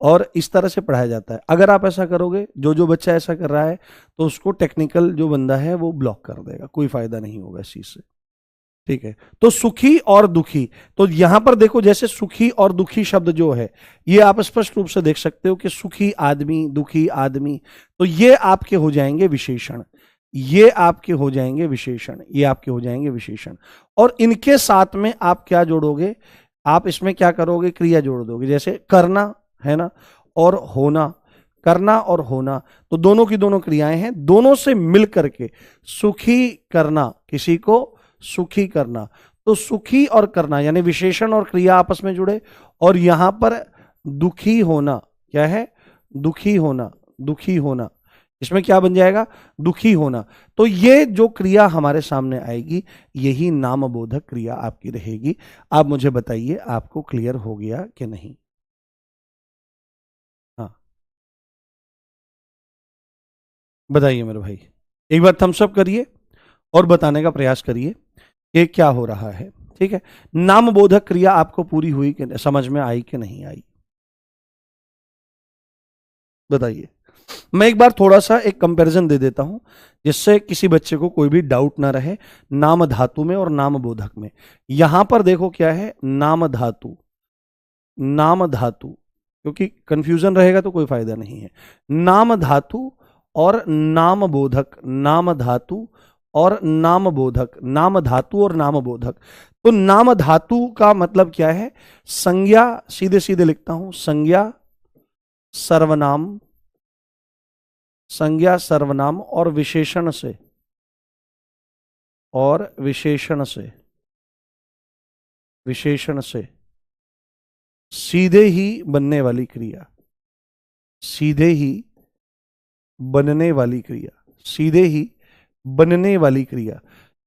और इस तरह से पढ़ाया जाता है। अगर आप ऐसा करोगे, जो बच्चा ऐसा कर रहा है, तो उसको टेक्निकल जो बंदा है वो ब्लॉक कर देगा, कोई फायदा नहीं होगा इस चीज से। ठीक है, तो सुखी और दुखी, तो यहां पर देखो जैसे सुखी और दुखी शब्द जो है, ये आप स्पष्ट रूप से देख सकते हो कि सुखी आदमी, दुखी आदमी, तो ये आपके हो जाएंगे विशेषण, ये आपके हो जाएंगे विशेषण, ये आपके हो जाएंगे विशेषण। और इनके साथ में आप क्या जोड़ोगे? आप इसमें क्या करोगे? क्रिया जोड़ दोगे। जैसे करना है ना, और होना, करना और होना, तो दोनों की दोनों क्रियाएं हैं, दोनों से मिल करके सुखी करना, किसी को सुखी करना, तो सुखी और करना यानी विशेषण और क्रिया आपस में जुड़े, और यहां पर दुखी होना, क्या है? दुखी होना, दुखी होना, इसमें क्या बन जाएगा? दुखी होना। तो ये जो क्रिया हमारे सामने आएगी, यही नामबोधक क्रिया आपकी रहेगी। आप मुझे बताइए आपको क्लियर हो गया कि नहीं? हाँ बताइए मेरे भाई, एक बार थम्स अप करिए और बताने का प्रयास करिए कि क्या हो रहा है। ठीक है, नामबोधक क्रिया आपको पूरी हुई कि समझ में आई कि नहीं आई? बताइए। मैं एक बार थोड़ा सा एक कंपैरिजन दे देता हूं, जिससे किसी बच्चे को कोई भी डाउट ना रहे नाम धातु में और नाम बोधक में। यहां पर देखो क्या है, नाम धातु, नाम धातु, क्योंकि कंफ्यूजन रहेगा तो कोई फायदा नहीं है। नाम धातु और नाम बोधक, नाम धातु और नाम बोधक, नाम धातु और नाम बोधक। तो नाम धातु का मतलब क्या है? संज्ञा, सीधे सीधे लिखता हूं, संज्ञा सर्वनाम, संज्ञा सर्वनाम और विशेषण से, और विशेषण से, विशेषण से सीधे ही बनने वाली क्रिया, सीधे ही बनने वाली क्रिया, सीधे ही बनने वाली क्रिया।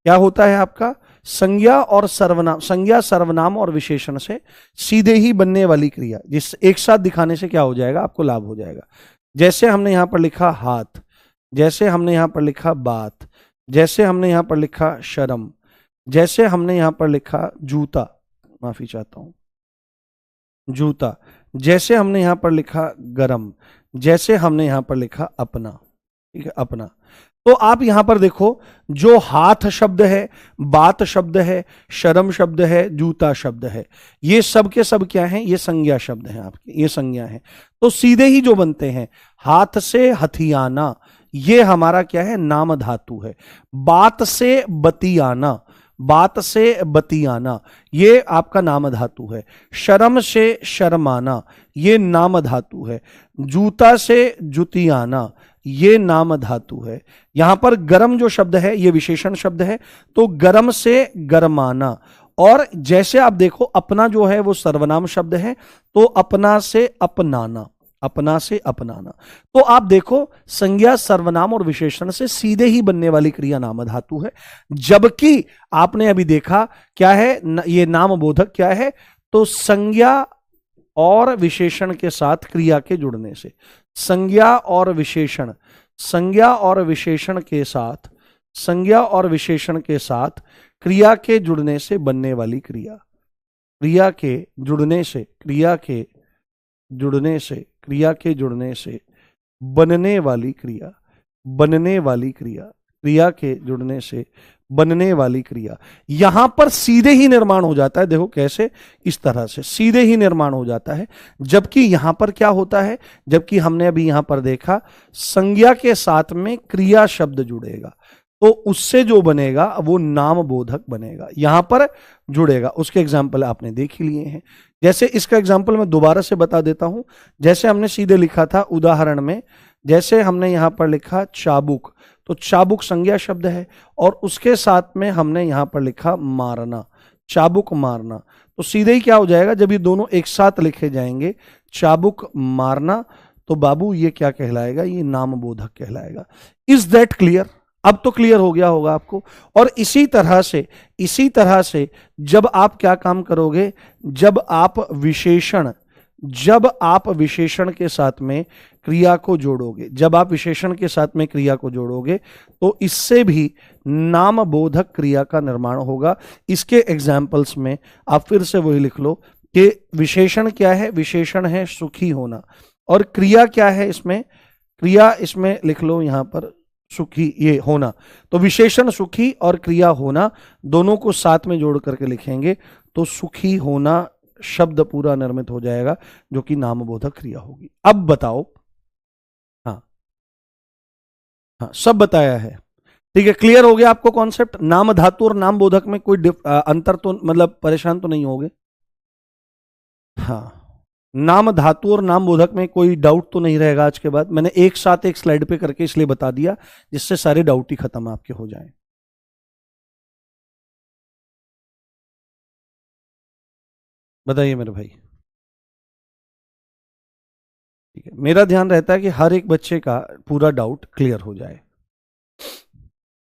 क्या होता है आपका? संज्ञा और सर्वनाम, संज्ञा सर्वनाम और विशेषण से सीधे ही बनने वाली क्रिया, जिस एक साथ दिखाने से क्या हो जाएगा? आपको लाभ हो जाएगा। जैसे हमने यहां पर लिखा हाथ, जैसे हमने यहां पर लिखा बात, जैसे हमने यहां पर लिखा शर्म, जैसे हमने यहां पर लिखा जूता, माफी चाहता हूं, जूता, जैसे हमने यहां पर लिखा गरम, जैसे हमने यहां पर लिखा अपना। ठीक है, अपना। तो आप यहां पर देखो, जो हाथ शब्द है, बात शब्द है, शर्म शब्द है, जूता शब्द है, ये सब के सब क्या हैं? ये संज्ञा शब्द हैं आपके, ये संज्ञा है। तो सीधे ही जो बनते हैं, हाथ से हथियाना, ये हमारा क्या है? नाम धातु है। बात से बतियाना, बात से बतियाना, ये आपका नाम धातु है। शर्म से शर्माना, ये नाम धातु है। जूता से जुतियाना, ये नाम धातु है। यहां पर गरम जो शब्द है, ये विशेषण शब्द है, तो गरम से गरमाना, और जैसे आप देखो अपना जो है वो सर्वनाम शब्द है, तो अपना से अपनाना, अपना से अपनाना। तो आप देखो संज्ञा सर्वनाम और विशेषण से सीधे ही बनने वाली क्रिया नाम धातु है, जबकि आपने अभी देखा क्या है, ये नाम बोधक क्या है, तो संज्ञा और विशेषण के साथ क्रिया के जुड़ने से, संज्ञा और विशेषण, संज्ञा और विशेषण के साथ, संज्ञा और विशेषण के साथ क्रिया के जुड़ने से बनने वाली क्रिया, क्रिया के जुड़ने से, क्रिया के जुड़ने से, क्रिया के जुड़ने से बनने वाली क्रिया, बनने वाली क्रिया, क्रिया के जुड़ने से बनने वाली क्रिया, यहां पर सीधे ही निर्माण हो जाता है। देखो कैसे, इस तरह से सीधे ही निर्माण हो जाता है। जबकि यहां पर क्या होता है, जबकि हमने अभी यहां पर देखा संज्ञा के साथ में क्रिया शब्द जुड़ेगा, तो उससे जो बनेगा वो नाम बोधक बनेगा, यहां पर जुड़ेगा। उसके एग्जाम्पल आपने देख ही लिए हैं। जैसे इसका एग्जाम्पल मैं दोबारा से बता देता हूं। जैसे हमने सीधे लिखा था उदाहरण में, जैसे हमने यहां पर लिखा चाबुक, तो चाबुक संज्ञा शब्द है, और उसके साथ में हमने यहां पर लिखा मारना, चाबुक मारना। तो सीधे ही क्या हो जाएगा, जब ये दोनों एक साथ लिखे जाएंगे, चाबुक मारना, तो बाबू ये क्या कहलाएगा, ये नाम बोधक कहलाएगा। Is that clear? अब तो क्लियर हो गया होगा आपको। और इसी तरह से जब आप क्या काम करोगे, जब आप विशेषण के साथ में क्रिया को जोड़ोगे, जब आप विशेषण के साथ में क्रिया को जोड़ोगे, तो इससे भी नाम बोधक क्रिया का निर्माण होगा। इसके एग्जाम्पल्स में आप फिर से वही लिख लो कि विशेषण क्या है, विशेषण है सुखी होना, और क्रिया क्या है इसमें, क्रिया इसमें लिख लो यहां पर सुखी, ये होना। तो विशेषण सुखी और क्रिया होना दोनों को साथ में जोड़ करके लिखेंगे तो सुखी होना शब्द पूरा निर्मित हो जाएगा, जो कि नामबोधक क्रिया होगी। अब बताओ, हाँ हाँ सब बताया है, ठीक है, क्लियर हो गया आपको कॉन्सेप्ट। नाम धातु और नाम बोधक में कोई अंतर तो मतलब परेशान तो नहीं होगे? हाँ, नाम धातु और नाम बोधक में कोई डाउट तो नहीं रहेगा आज के बाद। मैंने एक साथ एक स्लाइड पे करके इसलिए बता दिया जिससे सारे डाउट ही खत्म आपके हो जाएं। बताइए मेरे भाई। ठीक है, मेरा ध्यान रहता है कि हर एक बच्चे का पूरा डाउट क्लियर हो जाए।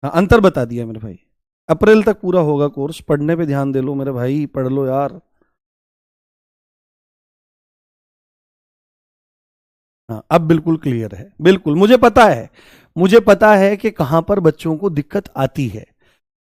हाँ, अंतर बता दिया मेरे भाई। अप्रैल तक पूरा होगा कोर्स, पढ़ने पे ध्यान दे लो मेरे भाई, पढ़ लो यार। हाँ अब बिल्कुल क्लियर है, बिल्कुल मुझे पता है कि कहां पर बच्चों को दिक्कत आती है,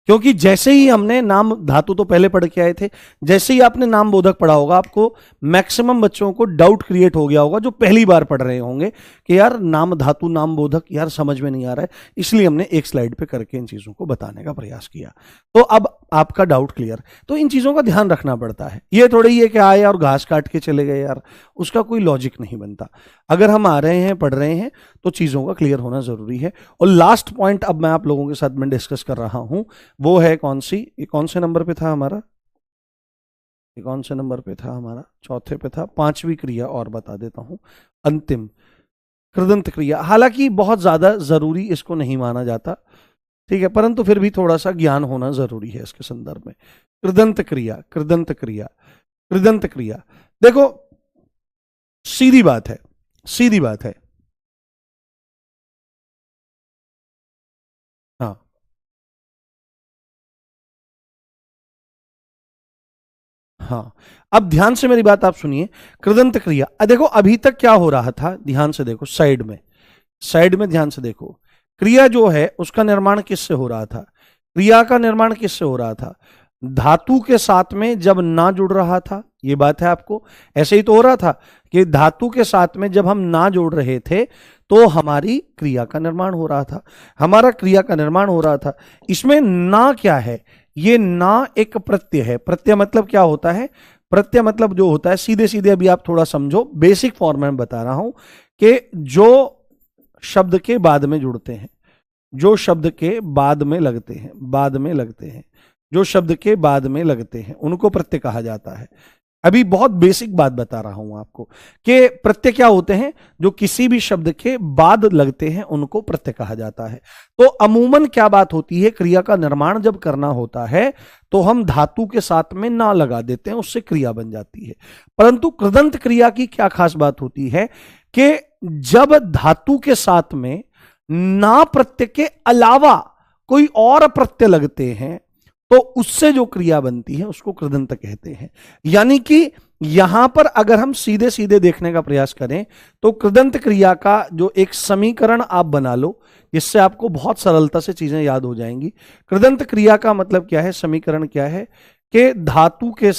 क्योंकि जैसे ही हमने नाम धातु तो पहले पढ़ के आए थे, जैसे ही आपने नाम बोधक पढ़ा होगा, आपको मैक्सिमम बच्चों को डाउट क्रिएट हो गया होगा जो पहली बार पढ़ रहे होंगे कि यार नाम धातु नाम बोधक यार समझ में नहीं आ रहा है। इसलिए हमने एक स्लाइड पे करके इन चीजों को बताने का प्रयास किया। तो अब आपका डाउट क्लियर। तो इन चीजों का ध्यान रखना पड़ता है, ये थोड़ी है कि आए और घास काट के चले गए यार, उसका कोई लॉजिक नहीं बनता। अगर हम आ रहे हैं पढ़ रहे हैं तो चीजों का क्लियर होना जरूरी है। और लास्ट पॉइंट अब मैं आप लोगों के साथ में डिस्कस कर रहा हूं, वो है कौन सी, ये कौन से नंबर पे था हमारा, ये कौन से नंबर पे था हमारा, चौथे पे था। पांचवी क्रिया और बता देता हूं, अंतिम कृदंत क्रिया। हालांकि बहुत ज्यादा जरूरी इसको नहीं माना जाता, ठीक है, परंतु फिर भी थोड़ा सा ज्ञान होना जरूरी है इसके संदर्भ में। कृदंत क्रिया, कृदंत क्रिया, कृदंत क्रिया। देखो सीधी बात है, सीधी बात है। हाँ हाँ, अब ध्यान से मेरी बात आप सुनिए। कृदंत क्रिया, देखो अभी तक क्या हो रहा था, ध्यान से देखो, साइड में ध्यान से देखो। क्रिया जो है उसका निर्माण किससे हो रहा था, क्रिया का निर्माण किससे हो रहा था, धातु के साथ में जब ना जुड़ रहा था। ये बात है आपको, ऐसे ही तो हो रहा था कि धातु के साथ में जब हम ना जोड़ रहे थे तो हमारी क्रिया का निर्माण हो रहा था, हमारा क्रिया का निर्माण हो रहा था। इसमें ना क्या है, ये ना एक प्रत्यय है। प्रत्यय मतलब क्या होता है, प्रत्यय मतलब जो होता है, सीधे सीधे अभी आप थोड़ा समझो, बेसिक फॉर्म में बता रहा हूं कि जो शब्द के बाद में जुड़ते हैं, जो शब्द के बाद में लगते हैं, बाद में लगते हैं, जो शब्द के बाद में लगते हैं उनको प्रत्यय कहा जाता है। अभी बहुत बेसिक बात बता रहा हूं आपको कि प्रत्यय क्या होते हैं, जो किसी भी शब्द के बाद लगते हैं उनको प्रत्यय कहा जाता है। तो अमूमन क्या बात होती है, क्रिया का निर्माण जब करना होता है तो हम धातु के साथ में ना लगा देते हैं, उससे क्रिया बन जाती है। परंतु कृदंत क्रिया की क्या खास बात होती है कि जब धातु के साथ में ना प्रत्यय के अलावा कोई और प्रत्यय लगते हैं तो उससे जो क्रिया बनती है उसको कृदंत कहते हैं। यानी कि यहां पर अगर हम सीधे सीधे देखने का प्रयास करें तो कृदंत क्रिया का जो एक समीकरण आप बना लो, जिससे आपको बहुत सरलता से चीजें याद हो जाएंगी। कृदंत क्रिया का मतलब क्या है, समीकरण क्या है कि धातु के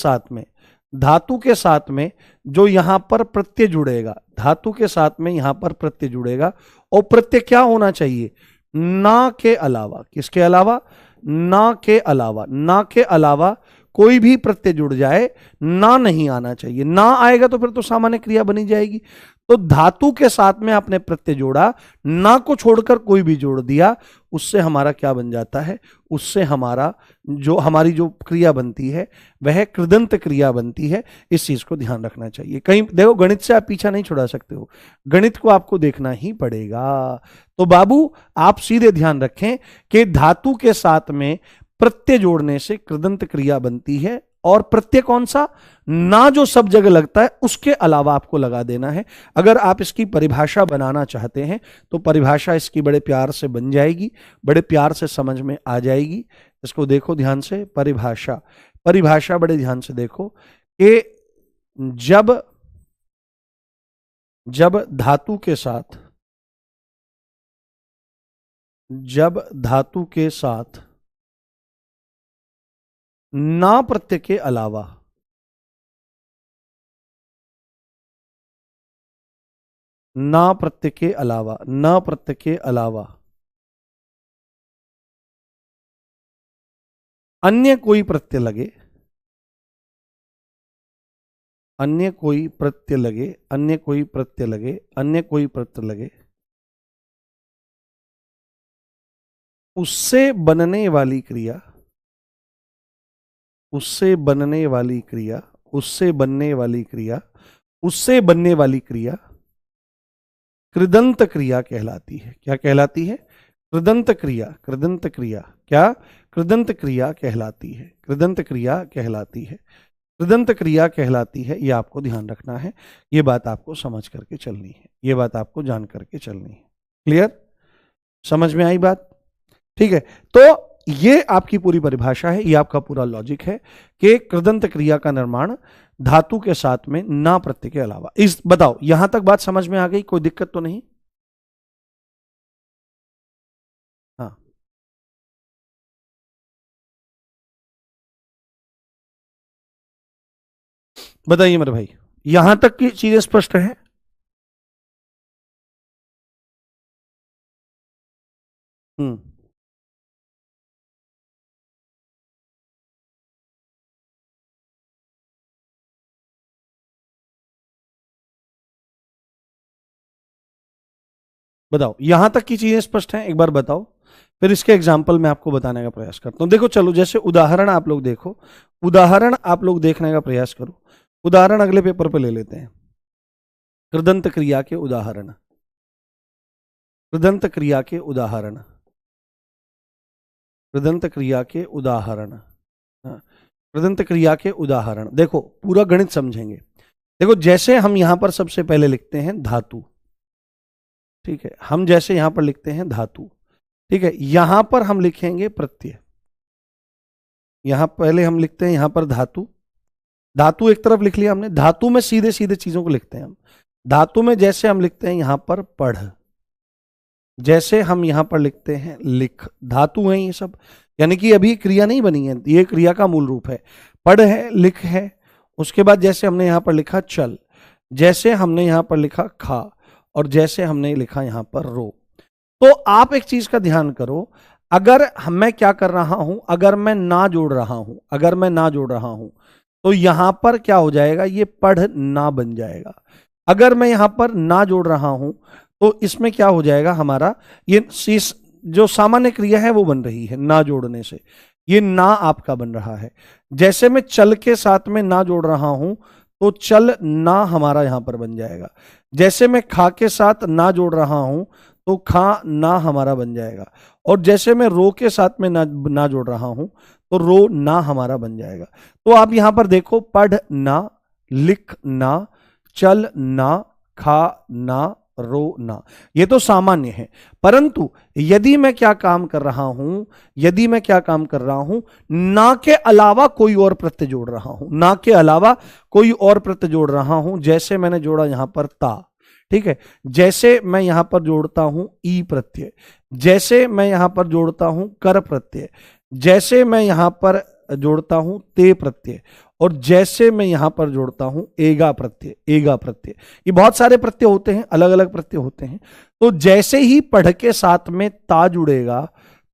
साथ में जो यहां पर प्रत्यय जुड़ेगा, धातु के साथ में यहां पर प्रत्यय जुड़ेगा, और प्रत्यय क्या होना चाहिए, ना के अलावा। किसके अलावा, ना के अलावा। ना के अलावा कोई भी प्रत्यय जुड़ जाए, ना नहीं आना चाहिए। ना आएगा तो फिर तो सामान्य क्रिया बनी जाएगी। तो धातु के साथ में आपने प्रत्यय जोड़ा, ना को छोड़कर कोई भी जोड़ दिया, उससे हमारा क्या बन जाता है, उससे हमारी जो क्रिया बनती है वह कृदंत क्रिया बनती है। इस चीज को ध्यान रखना चाहिए। कहीं देखो, गणित से आप पीछा नहीं छुड़ा सकते हो, गणित को आपको देखना ही पड़ेगा। तो बाबू आप सीधे ध्यान रखें कि धातु के साथ में प्रत्यय जोड़ने से कृदंत क्रिया बनती है। और प्रत्यय कौन सा, ना जो सब जगह लगता है उसके अलावा आपको लगा देना है। अगर आप इसकी परिभाषा बनाना चाहते हैं तो परिभाषा इसकी बड़े प्यार से बन जाएगी, बड़े प्यार से समझ में आ जाएगी। इसको देखो ध्यान से, परिभाषा बड़े ध्यान से देखो कि जब धातु के साथ ना प्रत्यय के अलावा अन्य कोई प्रत्यय लगे, उससे बनने वाली क्रिया कृदंत क्रिया कहलाती है। क्या कहलाती है, कृदंत क्रिया क्या, कृदंत क्रिया कहलाती है। ये आपको ध्यान रखना है, ये बात आपको समझ करके चलनी है, ये बात आपको जान करके चलनी है। क्लियर, समझ में आई बात? ठीक है, तो ये आपकी पूरी परिभाषा है, ये आपका पूरा लॉजिक है कि कृदंत क्रिया का निर्माण धातु के साथ में ना प्रत्यय के अलावा। बताओ यहां तक बात समझ में आ गई, कोई दिक्कत तो नहीं? हाँ, बताइए मेरे भाई, यहां तक की चीजें स्पष्ट है? हम्म, बताओ यहां तक की चीजें स्पष्ट हैं, एक बार बताओ, फिर इसके एग्जाम्पल मैं आपको बताने का प्रयास करता हूं। देखो चलो, जैसे उदाहरण आप लोग देखो, उदाहरण आप लोग देखने का प्रयास करो। उदाहरण अगले पेपर पे ले लेते हैं। कृदंत क्रिया के उदाहरण, कृदंत क्रिया के उदाहरण, कृदंत क्रिया के उदाहरण। हाँ, कृदंत क्रिया के उदाहरण देखो, पूरा गणित समझेंगे। देखो जैसे हम यहां पर सबसे पहले लिखते हैं धातु, ठीक है, हम जैसे यहां पर लिखते हैं धातु, ठीक है, यहां पर हम लिखेंगे प्रत्यय। यहां पहले हम लिखते हैं यहां पर धातु, धातु एक तरफ लिख लिया हमने। धातु में सीधे सीधे चीजों को लिखते हैं हम। धातु में जैसे हम लिखते हैं यहां पर पढ़, जैसे हम यहां पर लिखते हैं लिख, धातु है ये सब, यानी कि अभी क्रिया नहीं बनी है, ये क्रिया का मूल रूप है। पढ़ है, लिख है, उसके बाद जैसे हमने यहां पर लिखा चल, जैसे हमने यहां पर लिखा खा, और जैसे हमने लिखा यहां पर रो। तो आप एक चीज का ध्यान करो, अगर मैं क्या कर रहा हूं, अगर मैं ना जोड़ रहा हूं तो यहां पर क्या हो जाएगा, ये पढ़ ना बन जाएगा। अगर मैं यहां पर ना जोड़ रहा हूं तो इसमें क्या हो जाएगा, हमारा ये जो सामान्य क्रिया है वो बन रही है ना जोड़ने से। ये ना आपका बन रहा है। जैसे मैं चल के साथ में ना जोड़ रहा हूं तो चल ना हमारा यहां पर बन जाएगा। जैसे मैं खा के साथ ना जोड़ रहा हूं तो खा ना हमारा बन जाएगा। और जैसे मैं रो के साथ में ना जोड़ रहा हूं तो रो ना हमारा बन जाएगा। तो आप यहां पर देखो, पढ़ ना, लिख ना, चल ना, खा ना, रो ना, ये तो सामान्य है। परंतु यदि मैं क्या काम कर रहा हूं, यदि मैं क्या काम कर रहा हूं, ना के अलावा कोई और प्रत्यय जोड़ रहा हूं, ना के अलावा कोई और प्रत्यय जोड़ रहा हूं, जैसे मैंने जोड़ा यहां पर ता, ठीक है। जैसे मैं यहां पर जोड़ता हूं ई प्रत्यय, जैसे मैं यहां पर जोड़ता हूं कर प्रत्यय, जैसे मैं यहां पर जोड़ता हूं ते प्रत्यय, और जैसे मैं यहां पर जोड़ता हूं एगा प्रत्यय, एगा प्रत्यय। ये बहुत सारे प्रत्यय होते हैं, अलग अलग प्रत्यय होते हैं। तो जैसे ही पढ़ के साथ में ता जुड़ेगा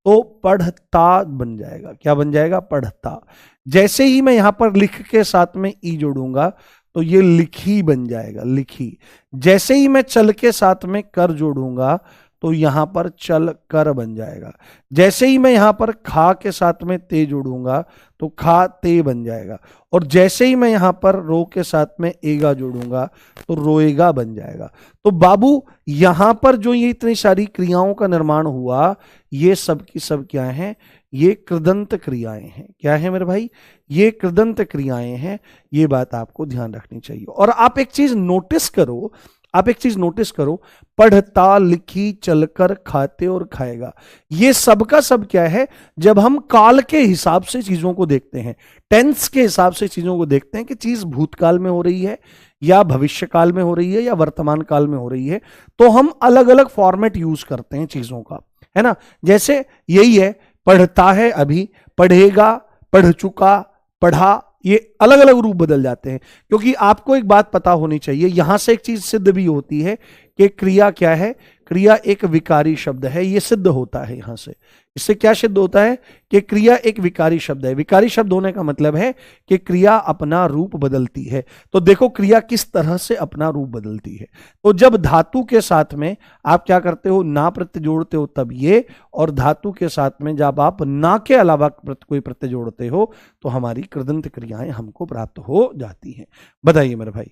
तो पढ़ता बन जाएगा। क्या बन जाएगा? पढ़ता। जैसे ही मैं यहां पर लिख के साथ में ई जोड़ूंगा तो ये लिखी बन जाएगा, लिखी। जैसे ही मैं चल के साथ में कर जोड़ूंगा तो यहां पर चल कर बन जाएगा। जैसे ही मैं यहां पर खा के साथ में ते जोड़ूंगा तो खा ते बन जाएगा। और जैसे ही मैं यहां पर रो के साथ में एगा जोड़ूंगा तो रोएगा बन जाएगा। तो बाबू यहां पर जो ये इतनी सारी क्रियाओं का निर्माण हुआ, ये सब की सब क्या है? ये कृदंत क्रियाएं हैं। क्या है मेरे भाई? ये कृदंत क्रियाएं हैं। ये बात आपको ध्यान रखनी चाहिए। और आप एक चीज नोटिस करो, आप एक चीज नोटिस करो, पढ़ता, लिखी, चलकर, खाते और खाएगा, ये सब का सब क्या है? जब हम काल के हिसाब से चीजों को देखते हैं, टेंस के हिसाब से चीजों को देखते हैं कि चीज भूतकाल में हो रही है या भविष्य काल में हो रही है या वर्तमान काल में हो रही है, तो हम अलग अलग फॉर्मेट यूज करते हैं चीजों का, है ना। जैसे यही है, पढ़ता है अभी, पढ़ेगा, पढ़ चुका, पढ़ा, ये अलग अलग रूप बदल जाते हैं। क्योंकि आपको एक बात पता होनी चाहिए, यहां से एक चीज सिद्ध भी होती है कि क्रिया क्या है? क्रिया एक विकारी शब्द है, ये सिद्ध होता है यहां से। इससे क्या सिद्ध होता है? कि क्रिया एक विकारी शब्द है। विकारी शब्द होने का मतलब है कि क्रिया अपना रूप बदलती है। तो देखो क्रिया किस तरह से अपना रूप बदलती है। तो जब धातु के साथ में आप क्या करते हो? ना प्रत्यय जोड़ते हो तब ये, और धातु के साथ में जब आप ना के अलावा कोई प्रत्यय जोड़ते हो तो हमारी कृदंत क्रियाएं हमको प्राप्त हो जाती हैं। बताइए मेरे भाई।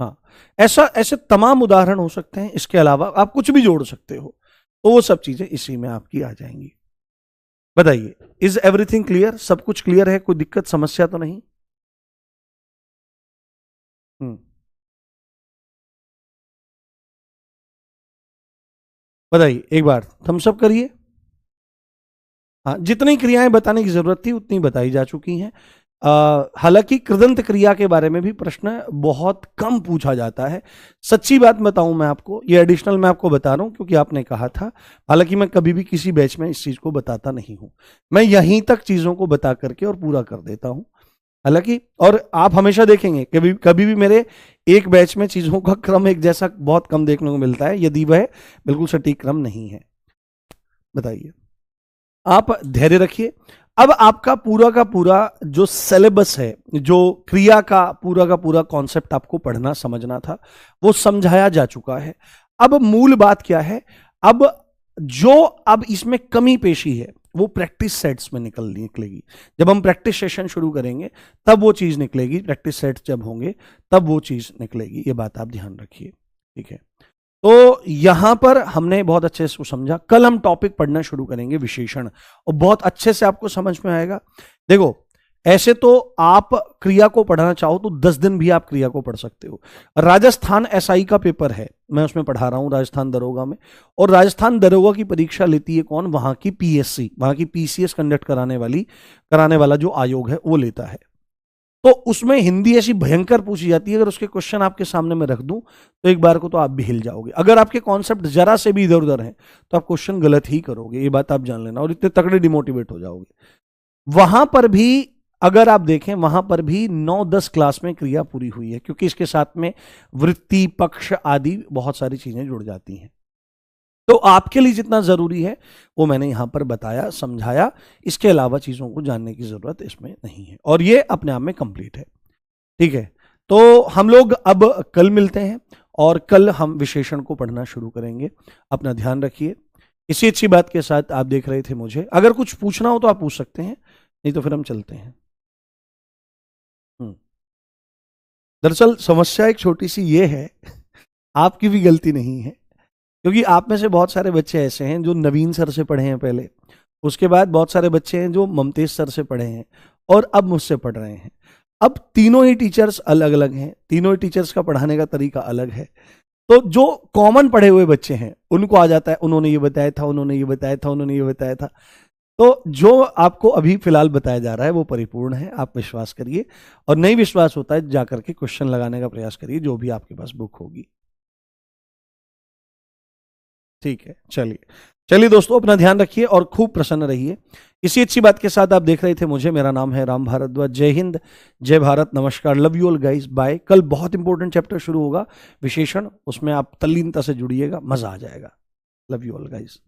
हाँ, ऐसे तमाम उदाहरण हो सकते हैं। इसके अलावा आप कुछ भी जोड़ सकते हो, तो वो सब चीजें इसी में आपकी आ जाएंगी। बताइए, इज एवरीथिंग क्लियर? सब कुछ क्लियर है? कोई दिक्कत समस्या तो नहीं? हम्म, बताइए, एक बार थम्स अप करिए। हाँ, जितनी क्रियाएं बताने की जरूरत थी उतनी बताई जा चुकी हैं। हालांकि कृदंत क्रिया के बारे में भी प्रश्न बहुत कम पूछा जाता है। सच्ची बात बताऊं मैं आपको, ये एडिशनल मैं आपको बता रहा हूं क्योंकि आपने कहा था। हालांकि मैं कभी भी किसी बैच में इस चीज को बताता नहीं हूं, मैं यहीं तक चीजों को बता करके और पूरा कर देता हूं। हालांकि और आप हमेशा देखेंगे कभी कभी भी मेरे एक बैच में चीजों का क्रम एक जैसा बहुत कम देखने को मिलता है, यदि वह बिल्कुल सटीक क्रम नहीं है। बताइए, आप धैर्य रखिए। अब आपका पूरा का पूरा जो सिलेबस है, जो क्रिया का पूरा कॉन्सेप्ट आपको पढ़ना समझना था, वो समझाया जा चुका है। अब मूल बात क्या है? अब जो अब इसमें कमी पेशी है वो प्रैक्टिस सेट्स में निकलेगी। जब हम प्रैक्टिस सेशन शुरू करेंगे तब वो चीज निकलेगी, प्रैक्टिस सेट्स जब होंगे तब वो चीज निकलेगी। ये बात आप ध्यान रखिए, ठीक है। तो यहां पर हमने बहुत अच्छे से समझा। कल हम टॉपिक पढ़ना शुरू करेंगे विशेषण, और बहुत अच्छे से आपको समझ में आएगा। देखो, ऐसे तो आप क्रिया को पढ़ना चाहो तो 10 दिन भी आप क्रिया को पढ़ सकते हो। राजस्थान एसआई का पेपर है, मैं उसमें पढ़ा रहा हूं राजस्थान दरोगा में। और राजस्थान दरोगा की परीक्षा लेती है कौन? वहां की पीएससी, वहां की पीसीएस कंडक्ट कराने वाला जो आयोग है वो लेता है। तो उसमें हिंदी ऐसी भयंकर पूछी जाती है, अगर उसके क्वेश्चन आपके सामने मैं रख दूं तो एक बार को तो आप भी हिल जाओगे। अगर आपके कॉन्सेप्ट जरा से भी इधर उधर हैं तो आप क्वेश्चन गलत ही करोगे, ये बात आप जान लेना, और इतने तगड़े डिमोटिवेट हो जाओगे। वहां पर भी अगर आप देखें, वहां पर भी 9-10 क्लास में क्रिया पूरी हुई है, क्योंकि इसके साथ में वृत्ति, पक्ष आदि बहुत सारी चीजें जुड़ जाती हैं। तो आपके लिए जितना जरूरी है वो मैंने यहां पर बताया, समझाया। इसके अलावा चीजों को जानने की जरूरत इसमें नहीं है, और ये अपने आप में कंप्लीट है, ठीक है। तो हम लोग अब कल मिलते हैं और कल हम विशेषण को पढ़ना शुरू करेंगे। अपना ध्यान रखिए। इसी अच्छी बात के साथ आप देख रहे थे मुझे। अगर कुछ पूछना हो तो आप पूछ सकते हैं, नहीं तो फिर हम चलते हैं। दरअसल समस्या एक छोटी सी ये है, आपकी भी गलती नहीं है, क्योंकि आप में से बहुत सारे बच्चे ऐसे हैं जो नवीन सर से पढ़े हैं पहले, उसके बाद बहुत सारे बच्चे हैं जो ममतेज सर से पढ़े हैं और अब मुझसे पढ़ रहे हैं। अब तीनों ही टीचर्स अलग अलग हैं, तीनों ही टीचर्स का पढ़ाने का तरीका अलग है। तो जो कॉमन पढ़े हुए बच्चे हैं उनको आ जाता है, उन्होंने ये बताया था, उन्होंने ये बताया था, उन्होंने ये बताया था। तो जो आपको अभी फिलहाल बताया जा रहा है वो परिपूर्ण है, आप विश्वास करिए। और नहीं विश्वास होता है जाकर के क्वेश्चन लगाने का प्रयास करिए, जो भी आपके पास बुक होगी। ठीक है, चलिए चलिए दोस्तों, अपना ध्यान रखिए और खूब प्रसन्न रहिए। इसी अच्छी बात के साथ आप देख रहे थे मुझे, मेरा नाम है राम भारद्वाज। जय हिंद, जय भारत, नमस्कार, love you all guys, bye. कल बहुत इंपॉर्टेंट चैप्टर शुरू होगा, विशेषण, उसमें आप तल्लीनता से जुड़िएगा, मजा आ जाएगा। Love you all guys.